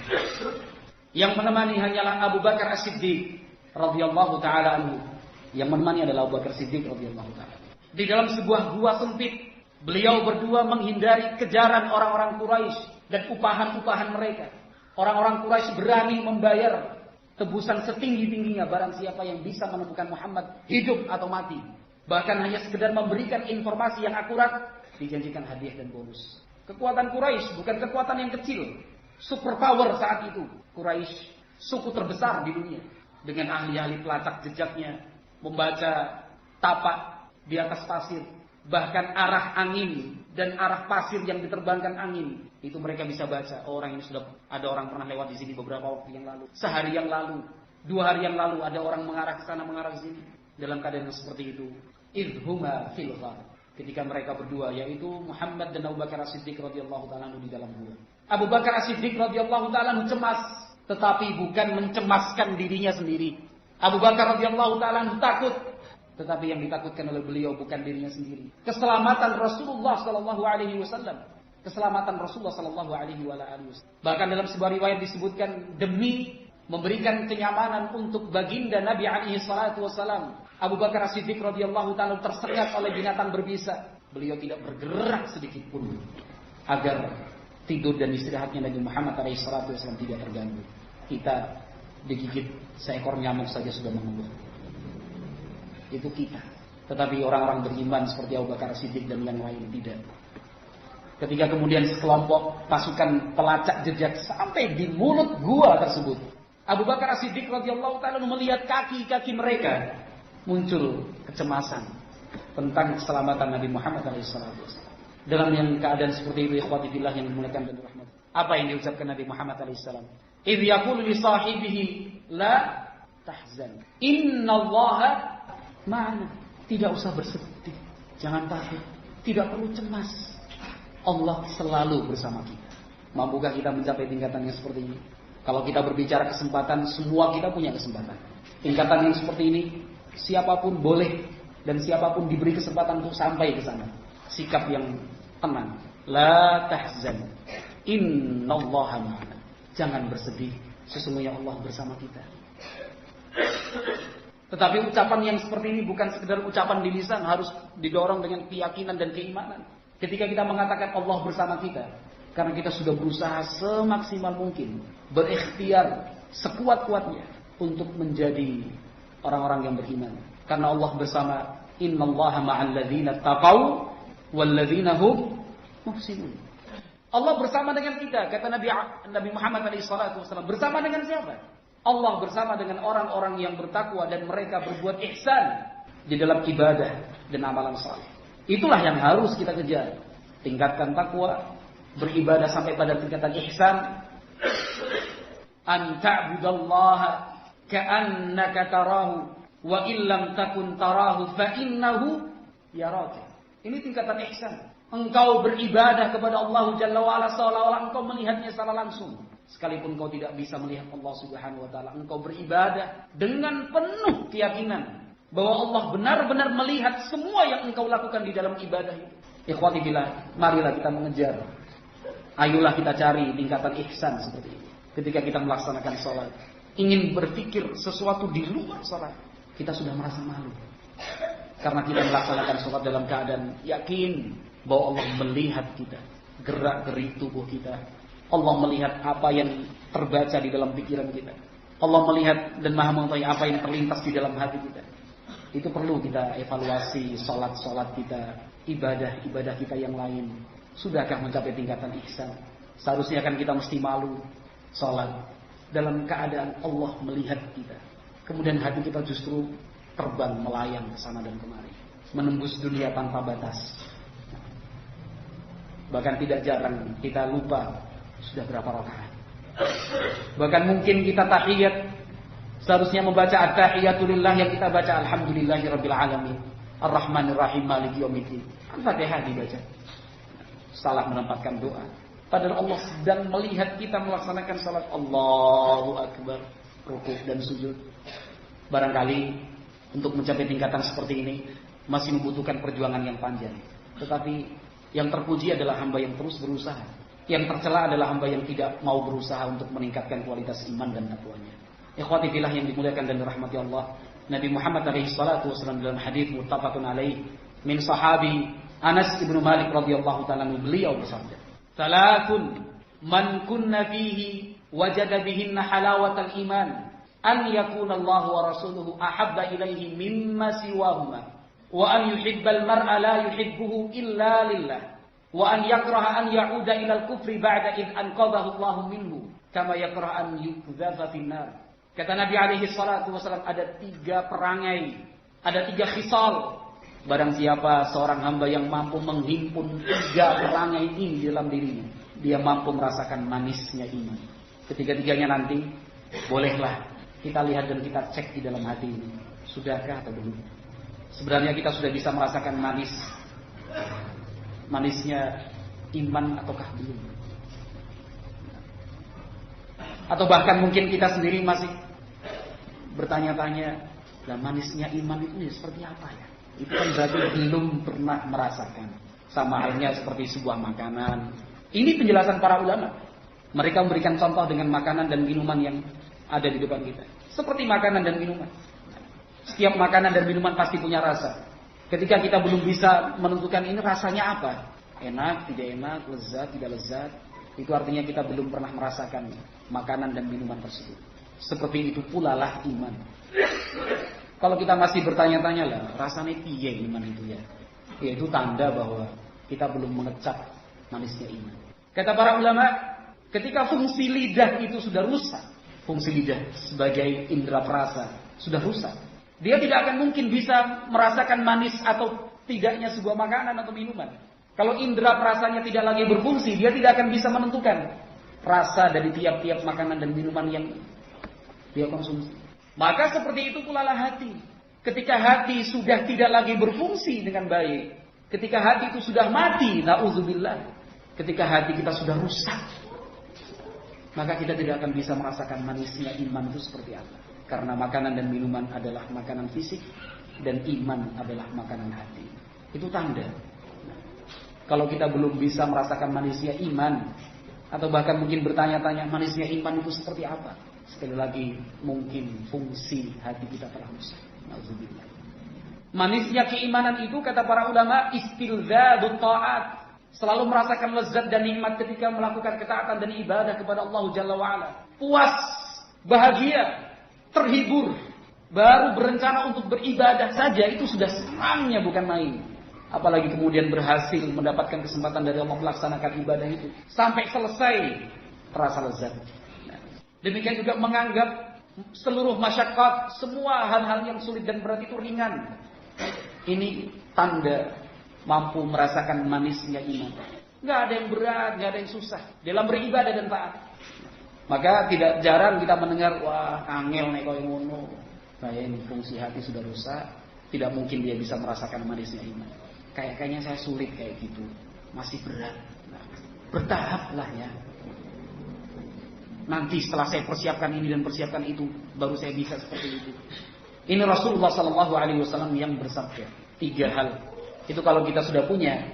Yang menemani hanyalah Abu Bakar As-Siddiq radhiyallahu taala anhu. Yang menemani adalah Abu Bakar As-Siddiq radhiyallahu taala. Di dalam sebuah gua sempit, beliau berdua menghindari kejaran orang-orang Quraisy dan upahan-upahan mereka. Orang-orang Quraisy berani membayar tebusan setinggi-tingginya barang siapa yang bisa menemukan Muhammad hidup atau mati. Bahkan hanya sekedar memberikan informasi yang akurat, dijanjikan hadiah dan bonus. Kekuatan Quraisy bukan kekuatan yang kecil. Superpower saat itu. Quraisy suku terbesar di dunia. Dengan ahli-ahli pelacak jejaknya, membaca tapak di atas pasir. Bahkan arah angin dan arah pasir yang diterbangkan angin, itu mereka bisa baca. Oh, orang ini sudah ada orang pernah lewat di sini beberapa waktu yang lalu, sehari yang lalu, 2 hari yang lalu ada orang mengarah ke sana, mengarah ke sini. Dalam keadaan seperti itu, idhuma fil ghar. Ketika mereka berdua, yaitu Muhammad dan Abu Bakar As-Siddiq radhiyallahu taala di dalam gua. Abu Bakar As-Siddiq radhiyallahu taala cemas, tetapi bukan mencemaskan dirinya sendiri. Abu Bakar radhiyallahu taala takut, tetapi yang ditakutkan oleh beliau bukan dirinya sendiri. Keselamatan Rasulullah sallallahu alaihi wasallam. Keselamatan Rasulullah sallallahu alaihi wasallam. Bahkan dalam sebuah riwayat disebutkan demi memberikan kenyamanan untuk baginda Nabi alaihi salatu wasallam, Abu Bakar As-Siddiq radhiyallahu taala tersengat oleh binatang berbisa. Beliau tidak bergerak sedikit pun agar tidur dan istirahatnya Nabi Muhammad alaihi salatu wasallam tidak terganggu. Kita digigit seekor nyamuk saja sudah mengeluh. Itu kita. Tetapi orang-orang beriman seperti Abu Bakar As-Siddiq dan yang lain tidak. Ketika kemudian sekelompok pasukan pelacak jejak sampai di mulut gua tersebut, Abu Bakar As-Siddiq radhiyallahu taala melihat kaki-kaki mereka, muncul kecemasan tentang keselamatan Nabi Muhammad SAW. Dalam yang keadaan seperti itu, ikhwati fillah yang dimuliakan dan dirahmati, apa yang diucapkan Nabi Muhammad SAW? Idh yaqulu li sahibihi la tahzan, innallaha ma'ana. Tidak usah bersedih, jangan takut, tidak perlu cemas. Allah selalu bersama kita. Mampukah kita mencapai tingkatan yang seperti ini? Kalau kita berbicara kesempatan, semua kita punya kesempatan. Tingkatan yang seperti ini, siapapun boleh dan siapapun diberi kesempatan untuk sampai ke sana. Sikap yang tenang. La tahzan, innallaha ma'ana. Jangan bersedih, sesungguhnya Allah bersama kita. Tetapi ucapan yang seperti ini bukan sekedar ucapan di lisan, harus didorong dengan keyakinan dan keimanan. Ketika kita mengatakan Allah bersama kita, karena kita sudah berusaha semaksimal mungkin, berikhtiar sekuat-kuatnya untuk menjadi orang-orang yang beriman. Karena Allah bersama, innallaha ma'al ladzina taqaw wal ladzina hum muhsinun. Allah bersama dengan kita, kata Nabi Muhammad SAW. Bersama dengan siapa? Allah bersama dengan orang-orang yang bertakwa dan mereka berbuat ihsan di dalam ibadah dan amalan saleh. Itulah yang harus kita kejar. Tingkatkan takwa, beribadah sampai pada tingkatan ihsan. An ta'budallaha ka'annaka tarahu wa illam takun tarahu fa innahu yaraka. Ini tingkatan ihsan. Engkau beribadah kepada Allah Jalla wa Ala seolah-olah engkau melihatnya secara langsung. Sekalipun kau tidak bisa melihat Allah Subhanahu wa taala, engkau beribadah dengan penuh keyakinan bahwa Allah benar-benar melihat semua yang engkau lakukan di dalam ibadah itu. Ikhwati billah, marilah kita mengejar. Ayolah kita cari tingkatan ihsan seperti ini. Ketika kita melaksanakan salat, ingin berpikir sesuatu di luar salat, kita sudah merasa malu. Karena kita melaksanakan salat dalam keadaan yakin bahwa Allah melihat kita, gerak-gerik tubuh kita. Allah melihat apa yang terbaca di dalam pikiran kita. Allah melihat dan maha mengetahui apa yang terlintas di dalam hati kita. Itu perlu kita evaluasi salat-salat kita, ibadah-ibadah kita yang lain. Sudahkah mencapai tingkatan ihsan? Seharusnya kan kita mesti malu salat. dalam keadaan Allah melihat kita. Kemudian hati kita justru terbang melayang ke sana dan kemari, menembus dunia tanpa batas. Bahkan tidak jarang kita lupa sudah berapa rakaat. Bahkan mungkin kita tahiyat seharusnya membaca at-tahiyatulillah, yang kita baca alhamdulillahirabbil alamin arrahmanir rahim maliki yaumiddin. Al-Fatihah dibaca. Salah menempatkan doa. Padahal Allah sedang melihat kita melaksanakan salat. Allahu akbar, rukuk dan sujud. Barangkali untuk mencapai tingkatan seperti ini masih membutuhkan perjuangan yang panjang. Tetapi yang terpuji adalah hamba yang terus berusaha. Yang tercela adalah hamba yang tidak mau berusaha untuk meningkatkan kualitas iman dan takwanya. Ikhwati fillah yang dimuliakan dan dirahmati Allah, Nabi Muhammad SAW dalam hadis muttafaqun alaih min sahabi Anas ibnu Malik radhiyallahu taala beliau bersabda, "Salatun man kunna fihi wajada bihinna halawatal iman, an yakuna Allah wa rasuluhu ahabba ilaihi mimma siwahuma, wa an yuhibbal mar'a la yuhibbuhu illa lillah, wa an yakraha an ya'uda ilal kufri ba'da id anqadhahu Allah minhu, kama yakraha an yuqdhafa finnar." Kata Nabi alaihi salatu wasallam, ada 3 perangai, ada 3 khisal. Barang siapa seorang hamba yang mampu menghimpun 3 perangai ini dalam dirinya, dia mampu merasakan manisnya iman. Ketiga-tiganya nanti bolehlah kita lihat dan kita cek di dalam hati ini, sudahkah atau belum. Sebenarnya kita sudah bisa merasakan manisnya iman ataukah belum. Atau bahkan mungkin kita sendiri masih bertanya-tanya, lah manisnya iman itu seperti apa ya? Itu kan berarti belum pernah merasakan. Sama halnya seperti sebuah makanan. Ini penjelasan para ulama. Mereka memberikan contoh dengan makanan dan minuman yang ada di depan kita. Seperti makanan dan minuman. Setiap makanan dan minuman pasti punya rasa. Ketika kita belum bisa menentukan ini rasanya apa, enak, tidak enak, lezat, tidak lezat, itu artinya kita belum pernah merasakan makanan dan minuman tersebut. Seperti itu pula lah iman. Kalau kita masih bertanya-tanya lah, rasanya piye iman itu ya? Ya itu tanda bahwa kita belum mengecap manisnya iman. Kata para ulama, ketika fungsi lidah itu sudah rusak, fungsi lidah sebagai indera perasa sudah rusak, dia tidak akan mungkin bisa merasakan manis atau tidaknya sebuah makanan atau minuman. Kalau indera perasanya tidak lagi berfungsi, dia tidak akan bisa menentukan rasa dari tiap-tiap makanan dan minuman yang dia konsumsi. Maka seperti itu pula lah hati. Ketika hati sudah tidak lagi berfungsi dengan baik, ketika hati itu sudah mati, na'udzubillah, ketika hati kita sudah rusak, maka kita tidak akan bisa merasakan manisnya iman itu seperti apa. Karena makanan dan minuman adalah makanan fisik, dan iman adalah makanan hati. Itu tanda. Kalau kita belum bisa merasakan manisnya iman, atau bahkan mungkin bertanya-tanya manisnya iman itu seperti apa, sekali lagi mungkin fungsi hati kita telah rusak. Nauzubillah. Manisnya keimanan itu kata para ulama istilzadut ta'at, selalu merasakan lezat dan nikmat ketika melakukan ketaatan dan ibadah kepada Allah Jalla wa'ala. Puas, bahagia, terhibur, baru berencana untuk beribadah saja itu sudah senangnya bukan main. Apalagi kemudian berhasil mendapatkan kesempatan dari Allah melaksanakan ibadah itu sampai selesai, terasa lezat. Demikian juga menganggap seluruh masyaqqat, semua hal-hal yang sulit dan berat itu ringan. Ini tanda mampu merasakan manisnya iman. Nggak ada yang berat, nggak ada yang susah dalam beribadah dan taat. Maka tidak jarang kita mendengar, wah angel nek koyo ngono. Nah ini fungsi hati sudah rusak, tidak mungkin dia bisa merasakan manisnya iman. Kayaknya saya sulit kayak gitu, masih berat. Nah, bertahaplah ya. Nanti setelah saya persiapkan ini dan persiapkan itu, baru saya bisa seperti itu. Ini Rasulullah SAW yang bersabda 3 hal. Itu kalau kita sudah punya,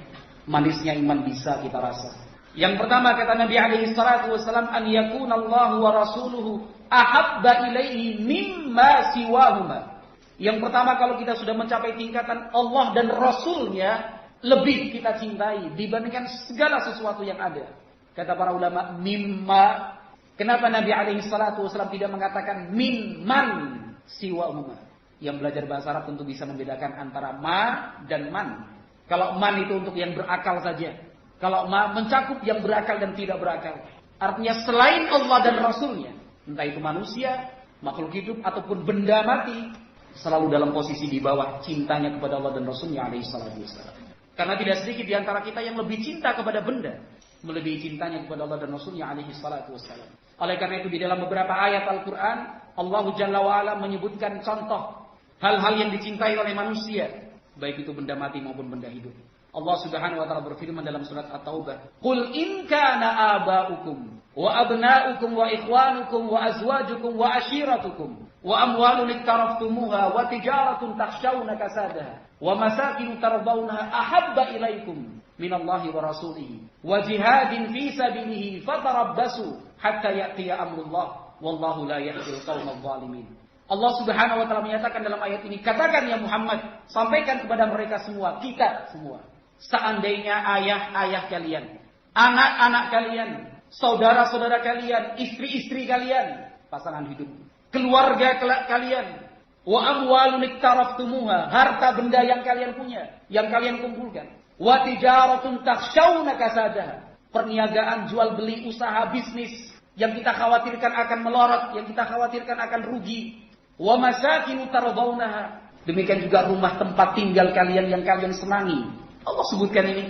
manisnya iman bisa kita rasa. Yang pertama kata Nabi SAW, an yakuna Allah wa rasuluhu ahabba ilaihi mimma siwahuma. Yang pertama kalau kita sudah mencapai tingkatan Allah dan Rasulnya, lebih kita cintai dibandingkan segala sesuatu yang ada. Kata para ulama, mimma. Kenapa Nabi SAW tidak mengatakan mimman siwahuma? Yang belajar bahasa Arab tentu bisa membedakan antara ma dan man. Kalau man itu untuk yang berakal saja. Kalau ma mencakup yang berakal dan tidak berakal. Artinya selain Allah dan Rasulnya. entah itu manusia, makhluk hidup ataupun benda mati, selalu dalam posisi di bawah cintanya kepada Allah dan Rasulnya alaihi salatu wassalam. Karena tidak sedikit di antara kita yang lebih cinta kepada benda melebihi cintanya kepada Allah dan Rasulnya alaihi salatu wassalam. Oleh karena itu di dalam beberapa ayat Al-Quran, Allah Jalla wa'ala menyebutkan contoh hal-hal yang dicintai oleh manusia, baik itu benda mati maupun benda hidup. Allah Subhanahu wa taala berfirman dalam surat At-Taubah, "Qul in kana aba'ukum wa abna'ukum wa ikhwanukum wa azwajukum wa ashiratukum wa amwalun iktaraftumuha wa tijaratun takhshawna kasadaha wa masakin tardawnaha ahabba ilaikum minallahi wa rasulihi wa jihadin fi sabilihi fatarabbasu hatta ya'tiya amrullah wallahu la yahdil qaumadh dhalimin." Allah Subhanahu wa taala menyatakan dalam ayat ini, katakan ya Muhammad, sampaikan kepada mereka semua, kita semua, seandainya ayah-ayah kalian, anak-anak kalian, saudara-saudara kalian, istri-istri kalian, pasangan hidup, keluarga kalian, wa amwalun iktaraftumuha, harta benda yang kalian punya, yang kalian kumpulkan, wa tijaratun takhshawna kasadaha, perniagaan, jual beli, usaha, bisnis yang kita khawatirkan akan melorot, yang kita khawatirkan akan rugi, wa masakinu tardawnaha, demikian juga rumah tempat tinggal kalian yang kalian senangi. Allah sebutkan ini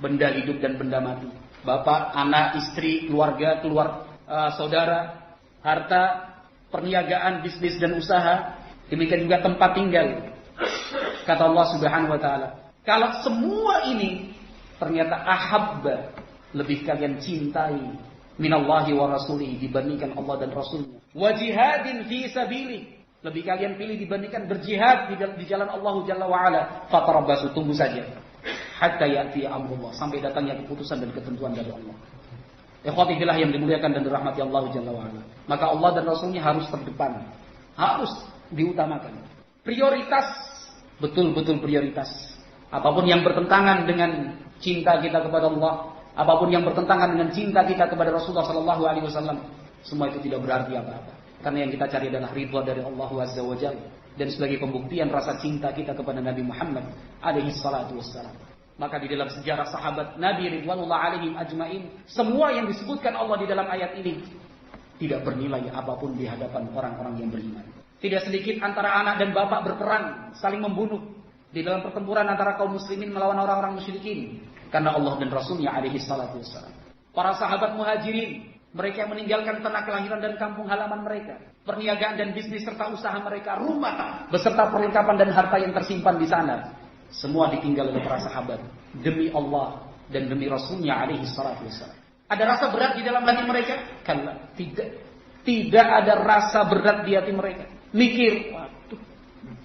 benda hidup dan benda mati, bapak, anak, istri, keluarga, saudara, harta, perniagaan, bisnis dan usaha, demikian juga tempat tinggal. Kata Allah Subhanahu wa taala, kalau semua ini ternyata ahabba, lebih kalian cintai minallahi wa rasulihi, dibandingkan Allah dan Rasulnya, wa jihadin fi sabilihi, lebih kalian pilih dibandingkan berjihad di jalan Allah Jalla wa'ala, fatarabbasu, tunggu saja, hatta ya'ti amrullah, sampai datangnya keputusan dan ketentuan dari Allah. Ikhwati fillah yang dimuliakan dan dirahmati Allah Jalla wa'ala, maka Allah dan Rasulnya harus terdepan, harus diutamakan. Prioritas, betul-betul prioritas. Apapun yang bertentangan dengan cinta kita kepada Allah, apapun yang bertentangan dengan cinta kita kepada Rasulullah sallallahu alaihi wasallam, semua itu tidak berarti apa-apa. Karena yang kita cari adalah ridha dari Allah Azza wa Jalla, dan sebagai pembuktian rasa cinta kita kepada Nabi Muhammad alaihi salatu wassalam. Maka di dalam sejarah sahabat Nabi ridwanullah alaihim ajmain, semua yang disebutkan Allah di dalam ayat ini tidak bernilai apapun di hadapan orang-orang yang beriman. Tidak sedikit antara anak dan bapak berperang saling membunuh di dalam pertempuran antara kaum muslimin melawan orang-orang musyrikin, karena Allah dan Rasulnya alaihi salatu wassalam. Para sahabat muhajirin, mereka yang meninggalkan tanah kelahiran dan kampung halaman mereka, perniagaan dan bisnis serta usaha mereka, rumah beserta perlengkapan dan harta yang tersimpan di sana, semua ditinggal oleh para sahabat demi Allah dan demi Rasulnya alaihi salatu wassalam. Ada rasa berat di dalam hati mereka? Kalla, tidak ada rasa berat di hati mereka. Mikir, waduh,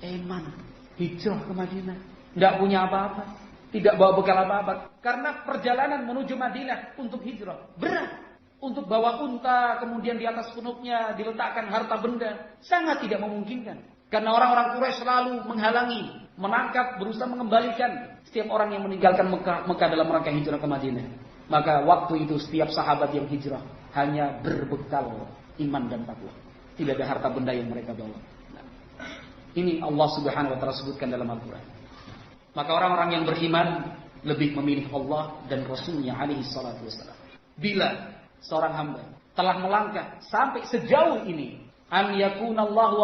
eman, hijrah ke Madinah, tidak punya apa-apa, tidak bawa bekal apa-apa. Karena perjalanan menuju Madinah untuk hijrah berat. Untuk bawa unta, kemudian di atas punuknya diletakkan harta benda, sangat tidak memungkinkan. Karena orang-orang Quraisy selalu menghalangi, menangkap, berusaha mengembalikan setiap orang yang meninggalkan Mekah dalam rangka hijrah ke Madinah. Maka waktu itu setiap sahabat yang hijrah hanya berbekal iman dan takwa. Tidak ada harta benda yang mereka bawa. Nah, ini Allah Subhanahu wa taala sebutkan dalam Al-Quran. Maka orang-orang yang beriman lebih memilih Allah dan Rasulnya alaihi salatu wassalam. Bila seorang hamba telah melangkah sampai sejauh ini, an yakunallahu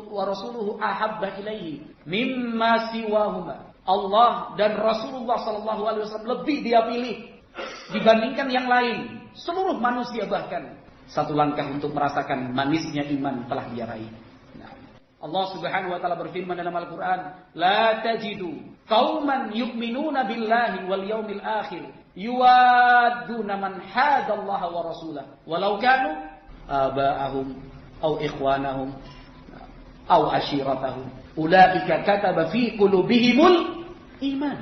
wa rasuluhu ahabba ilaihi mimma siwahuma, Allah dan Rasulullah sallallahu alaihi wasallam lebih dia pilih dibandingkan yang lain, seluruh manusia. Bahkan satu langkah untuk merasakan manisnya iman telah dia raih. Nah, Allah Subhanahu wa taala berfirman dalam Al-Qur'an, la tajidu qauman yu'minuna billahi wal yaumil akhir yuwadduna man hadallaha wa rasulahu walau kanu aba'ahum aw ikhwanahum aw ashiratahum ulaika kataba fi qulubihimul iman.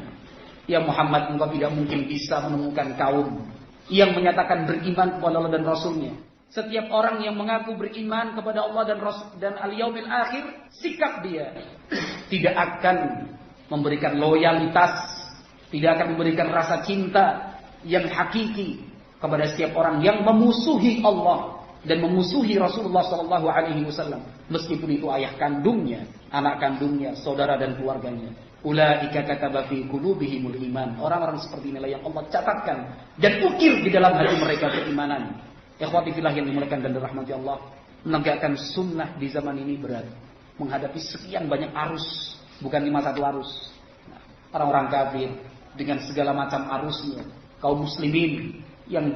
Ya Muhammad, engkau tidak mungkin bisa menemukan kaum yang menyatakan beriman kepada Allah dan Rasulnya. Setiap orang yang mengaku beriman kepada Allah dan al-yaumil akhir, sikap dia tidak akan memberikan loyalitas, tidak akan memberikan rasa cinta yang hakiki kepada setiap orang yang memusuhi Allah dan memusuhi Rasulullah SAW, meskipun itu ayah kandungnya, anak kandungnya, saudara dan keluarganya. Ulaika kataba fi qulubihimul iman. Orang-orang seperti inilah yang Allah catatkan dan ukir di dalam hati mereka keimanan. Ikhwati fillah yang dimuliakan dan dirahmati Allah, menegakkan sunnah di zaman ini berat. Menghadapi sekian banyak arus, bukan 51 arus. Orang-orang kafir dengan segala macam arusnya. Kaum muslimin yang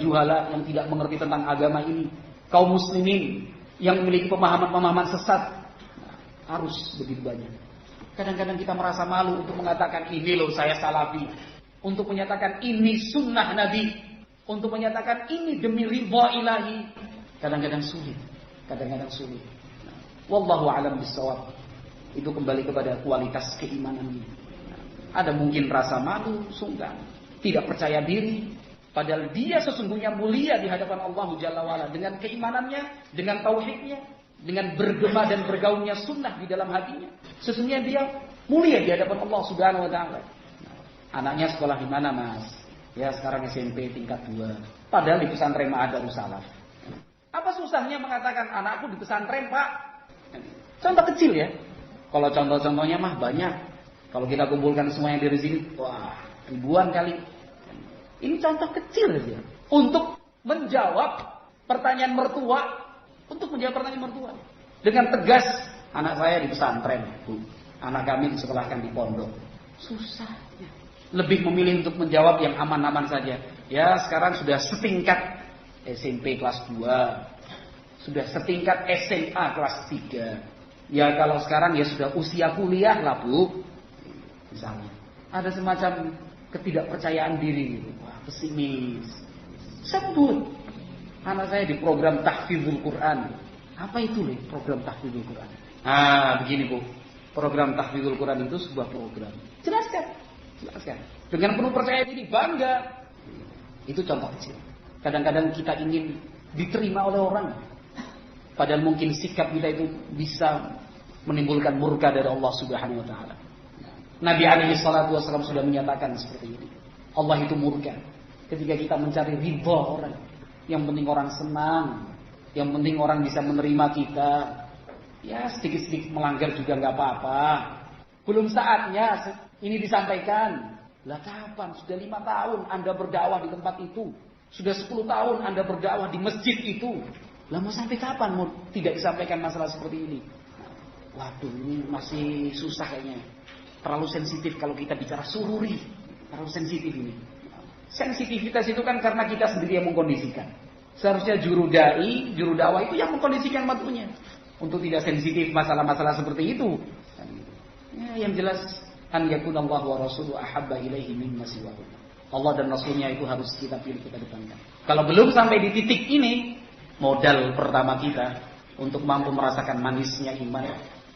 juhala, yang tidak mengerti tentang agama ini. Kaum muslimin yang memiliki pemahaman-pemahaman sesat. Arus begitu banyak. Kadang-kadang kita merasa malu untuk mengatakan ini loh saya salafi. Untuk menyatakan ini sunnah Nabi. Untuk menyatakan ini demi ridha ilahi. Kadang-kadang sulit. Wallahu a'lam bishawab. Itu kembali kepada kualitas keimanan ini. Ada mungkin rasa malu, sungkan, tidak percaya diri, padahal dia sesungguhnya mulia di hadapan Allah Jalla wa'ala dengan keimanannya, dengan tauhidnya, dengan bergema dan bergaulnya sunnah di dalam hatinya. Sesungguhnya dia mulia di hadapan Allah Subhanahu wa taala. Anaknya sekolah di mana, Mas? Ya, sekarang SMP tingkat 2. Padahal di pesantren Ma'had Darussalam. Apa susahnya mengatakan anakku di pesantren, Pak? Contoh kecil ya. Kalau contoh-contohnya mah banyak. Kalau kita kumpulkan semuanya dari sini, wah, ribuan kali. Ini contoh kecil saja. Untuk menjawab pertanyaan mertua. Dengan tegas, anak saya di pesantren, Bu. Anak kami disekolahkan di pondok. Susah. Lebih memilih untuk menjawab yang aman-aman saja. Ya, sekarang sudah setingkat SMP kelas 2. Sudah setingkat SMA kelas 3. Ya, kalau sekarang ya sudah usia kuliah lah, Bu. Misalnya, ada semacam ketidakpercayaan diri, wah, pesimis. Sebut anak saya di program tahfidzul Quran. Apa itu nih program tahfidzul Quran? Begini Bu, program tahfidzul Quran itu sebuah program. Jelaskan. Dengan penuh percaya diri, bangga. Itu contoh kecil. Kadang-kadang kita ingin diterima oleh orang, padahal mungkin sikap kita itu bisa menimbulkan murka dari Allah Subhanahu wa taala. Nabi alaihi salatu wasallam sudah menyatakan seperti ini. Allah itu murka ketika kita mencari ridha orang. Yang penting orang senang, yang penting orang bisa menerima kita. Ya, sedikit-sedikit melanggar juga nggak apa-apa. Belum saatnya ini disampaikan. Lah kapan? Sudah 5 tahun Anda berdakwah di tempat itu. Sudah 10 tahun Anda berdakwah di masjid itu. Lah mau sampai kapan mau tidak disampaikan masalah seperti ini? Waduh, ini masih susah kayaknya. Terlalu sensitif kalau kita bicara sururi. Terlalu sensitif ini. Sensitivitas itu kan karena kita sendiri yang mengkondisikan. Seharusnya juru dakwah itu yang mengkondisikan matunya. Untuk tidak sensitif masalah-masalah seperti itu. Ya, yang jelas an yakunallahu wa rasuluhu ahabba ilaihi mimma siwahu. Allah dan Rasulnya itu harus kita pilih, kita depankan. Kalau belum sampai di titik ini, modal pertama kita untuk mampu merasakan manisnya iman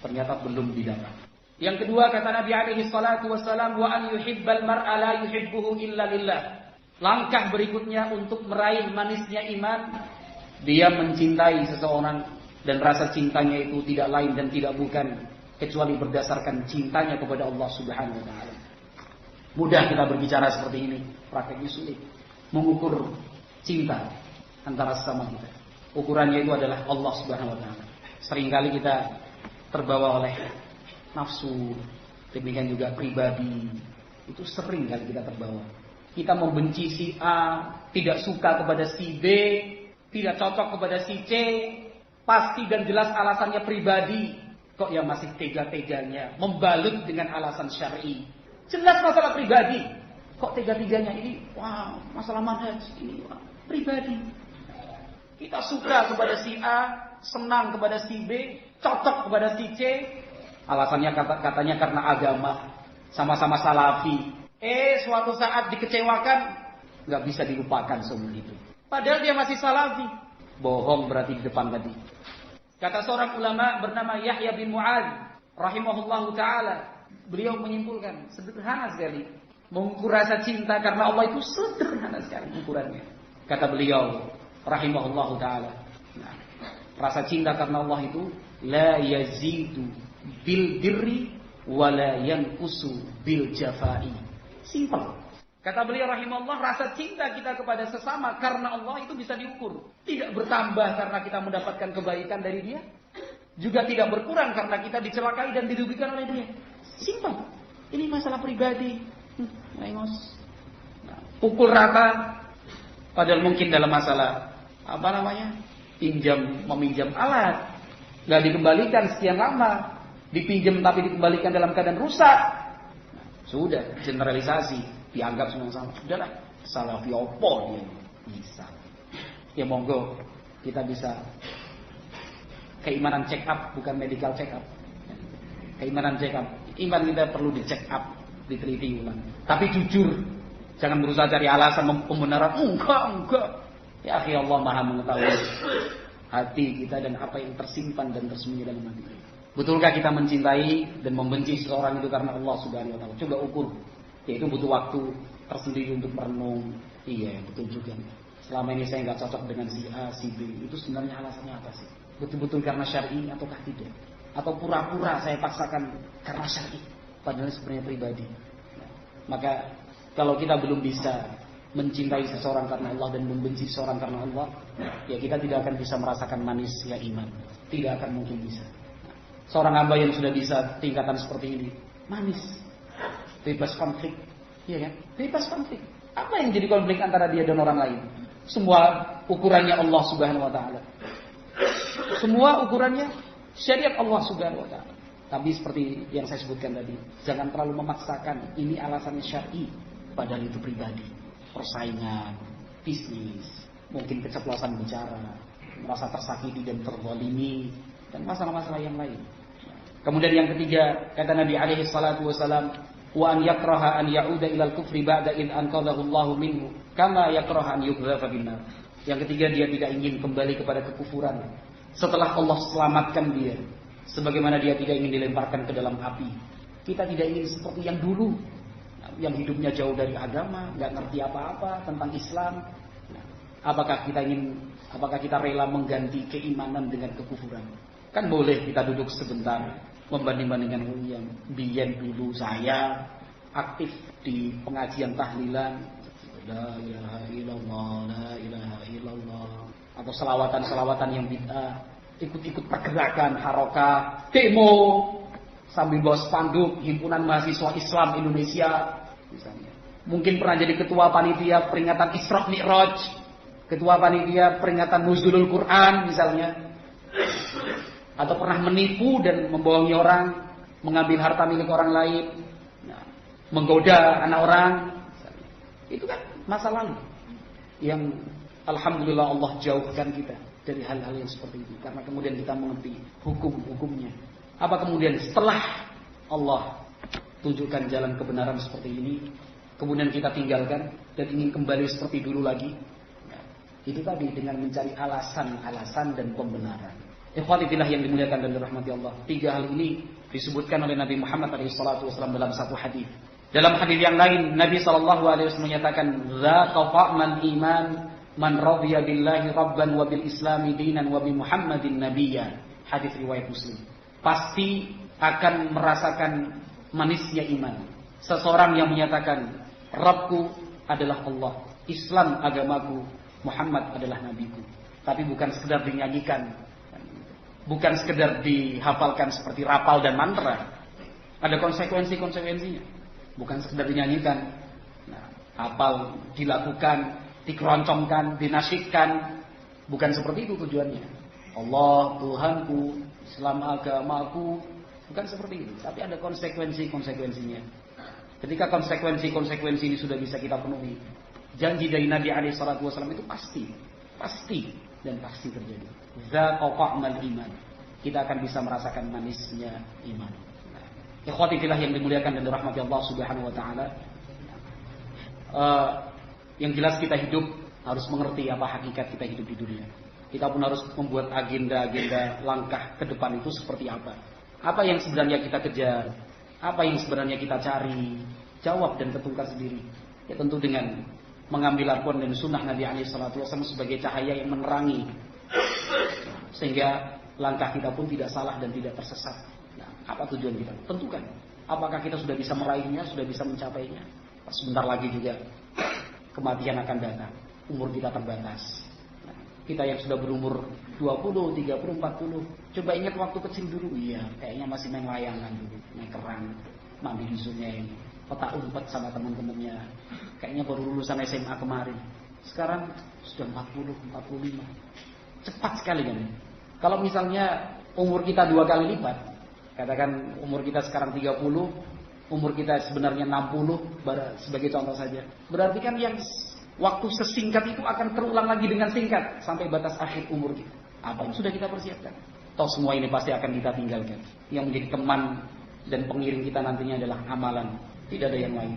ternyata belum didapat. Yang kedua kata Nabi alaihi salatu wassalam, wa an yuhibbal mar'a la yuhibbuhu illa lillah. Langkah berikutnya untuk meraih manisnya iman, dia mencintai seseorang dan rasa cintanya itu tidak lain dan tidak bukan kecuali berdasarkan cintanya kepada Allah Subhanahu wa taala. Mudah kita berbicara seperti ini, prakteknya sulit. Mengukur cinta antara sesama kita. Ukurannya itu adalah Allah Subhanahu wa taala. Seringkali kita terbawa oleh nafsu, demikian juga pribadi. Itu sering kali kita terbawa. Kita membenci si A, tidak suka kepada si B, tidak cocok kepada si C, pasti dan jelas alasannya pribadi. Kok yang masih tega-teganya membalut dengan alasan syar'i? Jelas masalah pribadi. Kok tega-teganya ini? Wah, masalah manhaj ini, wah, pribadi. Kita suka kepada si A, senang kepada si B, cocok kepada si C. Alasannya katanya karena agama, sama-sama salafi. Suatu saat dikecewakan, nggak bisa dilupakan semua itu. Padahal dia masih salafi. Bohong berarti di depan tadi. Kata seorang ulama bernama Yahya bin Mu'adz rahimahullahu taala, beliau menyimpulkan sederhana sekali. Mengukur rasa cinta karena Allah itu sederhana sekali ukurannya. Kata beliau rahimahullahu taala, rasa cinta karena Allah itu la yazidu bil birri wa la yanqusu bil jafai. Simpel. Kata beliau rahimahullah, rasa cinta kita kepada sesama karena Allah itu bisa diukur. Tidak bertambah karena kita mendapatkan kebaikan dari dia, juga tidak berkurang karena kita dicelakai dan dirugikan oleh dia. Simpel. Ini masalah pribadi. Pukul rata. Padahal mungkin dalam masalah meminjam alat, nggak dikembalikan sekian lama, dipinjam tapi dikembalikan dalam keadaan rusak, sudah generalisasi, dianggap semua sama. Sudahlah, salafi opo dia bisa. Ya monggo, kita bisa keimanan check up, bukan medical check up. Keimanan check up, iman kita perlu di check up, diteliti ulang. Tapi jujur, jangan berusaha cari alasan pembenaran. Enggak. Ya akhi, Allah Maha mengetahui hati kita dan apa yang tersimpan dan tersembunyi dalam hati kita. Betulkah kita mencintai dan membenci seseorang itu karena Allah Subhanahu wa taala? Coba ukur. Yaitu butuh waktu tersendiri untuk merenung. Iya, betul juga. Selama ini saya nggak cocok dengan si A, si B. Itu sebenarnya alasannya apa sih? Betul-betul karena syar'i ataukah tidak? Atau pura-pura saya paksakan karena syar'i, padahal sebenarnya pribadi. Maka kalau kita belum bisa mencintai seseorang karena Allah dan membenci seseorang karena Allah, ya kita tidak akan bisa merasakan manisnya iman. Tidak akan mungkin bisa. Seorang hamba yang sudah bisa tingkatan seperti ini, manis, bebas konflik, ya kan? Bebas konflik. Apa yang jadi konflik antara dia dan orang lain? Semua ukurannya Allah Subhanahu wa taala. Semua ukurannya syariat Allah Subhanahu wa taala. Tapi seperti yang saya sebutkan tadi, jangan terlalu memaksakan ini alasannya syar'i, padahal itu pribadi. Persaingan, bisnis, mungkin keceplosan bicara, merasa tersakiti dan terzalimi, dan masalah-masalah yang lain. Kemudian yang ketiga, kata Nabi alaihi salatu wasalam, wa an yakraha an ya'uda ilal kufri ba'da id anqadhahu Allahu minhu kama yakraha an yughrafa binnar. Yang ketiga, dia tidak ingin kembali kepada kekufuran setelah Allah selamatkan dia, sebagaimana dia tidak ingin dilemparkan ke dalam api. Kita tidak ingin seperti yang dulu, yang hidupnya jauh dari agama, nggak ngerti apa-apa tentang Islam. Apakah kita rela mengganti keimanan dengan kekufuran? Kan boleh kita duduk sebentar membanding-bandingkan yang biyen dulu saya aktif di pengajian tahlilan, la ilaha illallah, la ilaha illallah, atau selawatan-selawatan yang bid'ah, ikut-ikut pergerakan harokah, demo sambil bawa spanduk himpunan mahasiswa Islam Indonesia misalnya. Mungkin pernah jadi ketua panitia peringatan Isra Mi'raj, ketua panitia peringatan Nuzulul Quran misalnya. Atau pernah menipu dan membohongi orang, mengambil harta milik orang lain, menggoda anak orang. Itu kan masa lalu yang alhamdulillah Allah jauhkan kita dari hal-hal yang seperti itu, karena kemudian kita mengerti hukum-hukumnya. Apa kemudian setelah Allah tunjukkan jalan kebenaran seperti ini, kemudian kita tinggalkan dan ingin kembali seperti dulu lagi? Itu tadi, dengan mencari alasan-alasan dan pembenaran. Ikhwati fillah yang dimuliakan dan dirahmati Allah. 3 hal ini disebutkan oleh Nabi Muhammad SAW dalam satu hadis. Dalam hadis yang lain, Nabi SAW menyatakan, "Dzaqa ta'mal iman man radiya billahi rabban wa bil islami dinan wa bi Muhammadin nabiyya." Hadis riwayat Muslim. Pasti akan merasakan manisnya iman seseorang yang menyatakan, "Rabbku adalah Allah, Islam agamaku, Muhammad adalah nabiku." Tapi bukan sekedar dinyanyikan, bukan sekedar dihafalkan seperti rapal dan mantra. Ada konsekuensinya. Bukan sekedar dinyanyikan. Hafal, dilakukan, dikeroncongkan, dinasyidkan. Bukan seperti itu tujuannya. Allah Tuhanku, Islam agamaku. Bukan seperti itu. Tapi ada konsekuensinya. Ketika konsekuensi ini sudah bisa kita penuhi, janji dari Nabi SAW itu pasti dan pasti terjadi. Zaqa'mal iman. Kita akan bisa merasakan manisnya iman. Ikhwati fillah yang dimuliakan dan dirahmati Allah Subhanahu wa taala. Yang jelas kita hidup harus mengerti apa hakikat kita hidup di dunia. Kita pun harus membuat agenda-agenda langkah ke depan itu seperti apa. Apa yang sebenarnya kita kejar? Apa yang sebenarnya kita cari? Jawab dan tentukan sendiri. Ya tentu dengan mengambil Al-Quran dan Sunnah Nabi SAW sebagai cahaya yang menerangi, sehingga langkah kita pun tidak salah dan tidak tersesat. Nah, apa tujuan kita? Tentukan. Apakah kita sudah bisa meraihnya, sudah bisa mencapainya? Sebentar lagi juga kematian akan datang. Umur kita terbatas. Nah, kita yang sudah berumur 20, 30, 40, coba ingat waktu kecil dulu. Iya, kayaknya masih main layangan dulu, main kerang, mandi di sungai, petak umpet sama teman-temannya. Kayaknya baru lulusan SMA kemarin. Sekarang sudah 40, 45. cepat sekali kan. Kalau misalnya umur kita 2 kali lipat, katakan umur kita sekarang 30, umur kita sebenarnya 60, sebagai contoh saja. Berarti kan yang waktu sesingkat itu akan terulang lagi dengan singkat sampai batas akhir umur kita. Apa yang sudah kita persiapkan? Toh semua ini pasti akan kita tinggalkan. Yang menjadi teman dan pengiring kita nantinya adalah amalan, tidak ada yang lain.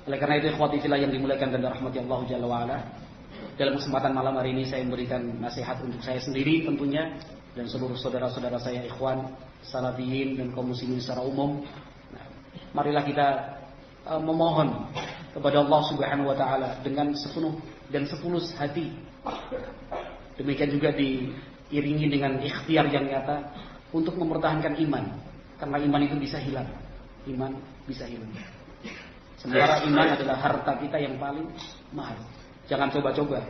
Oleh karena itu ikhwati fillah yang dimuliakan dan dirahmati Allah Jalla wa Ala, dalam kesempatan malam hari ini saya memberikan nasihat untuk saya sendiri tentunya dan seluruh saudara-saudara saya ikhwan, salafiyin dan kaum muslimin secara umum. Marilah kita memohon kepada Allah Subhanahu wa taala dengan sepenuh dan sepulus hati. Demikian juga diiringi dengan ikhtiar yang nyata untuk mempertahankan iman. Karena iman itu bisa hilang. Iman bisa hilang. Sementara iman adalah harta kita yang paling mahal. Jangan coba-coba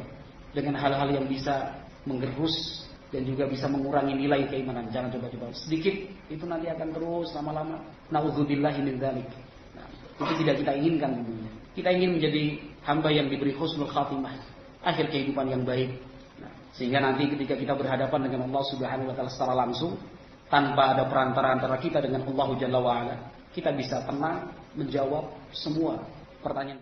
dengan hal-hal yang bisa menggerus dan juga bisa mengurangi nilai keimanan. Jangan coba-coba. Sedikit itu nanti akan terus lama-lama. Na'udzubillahi min dzalik. Nah, itu tidak kita inginkan tentunya. Kita ingin menjadi hamba yang diberi husnul khatimah, akhir kehidupan yang baik. Nah, sehingga nanti ketika kita berhadapan dengan Allah Subhanahu wa taala secara langsung, tanpa ada perantara antara kita dengan Allah Jalla wa Ala, kita bisa tenang menjawab semua pertanyaan.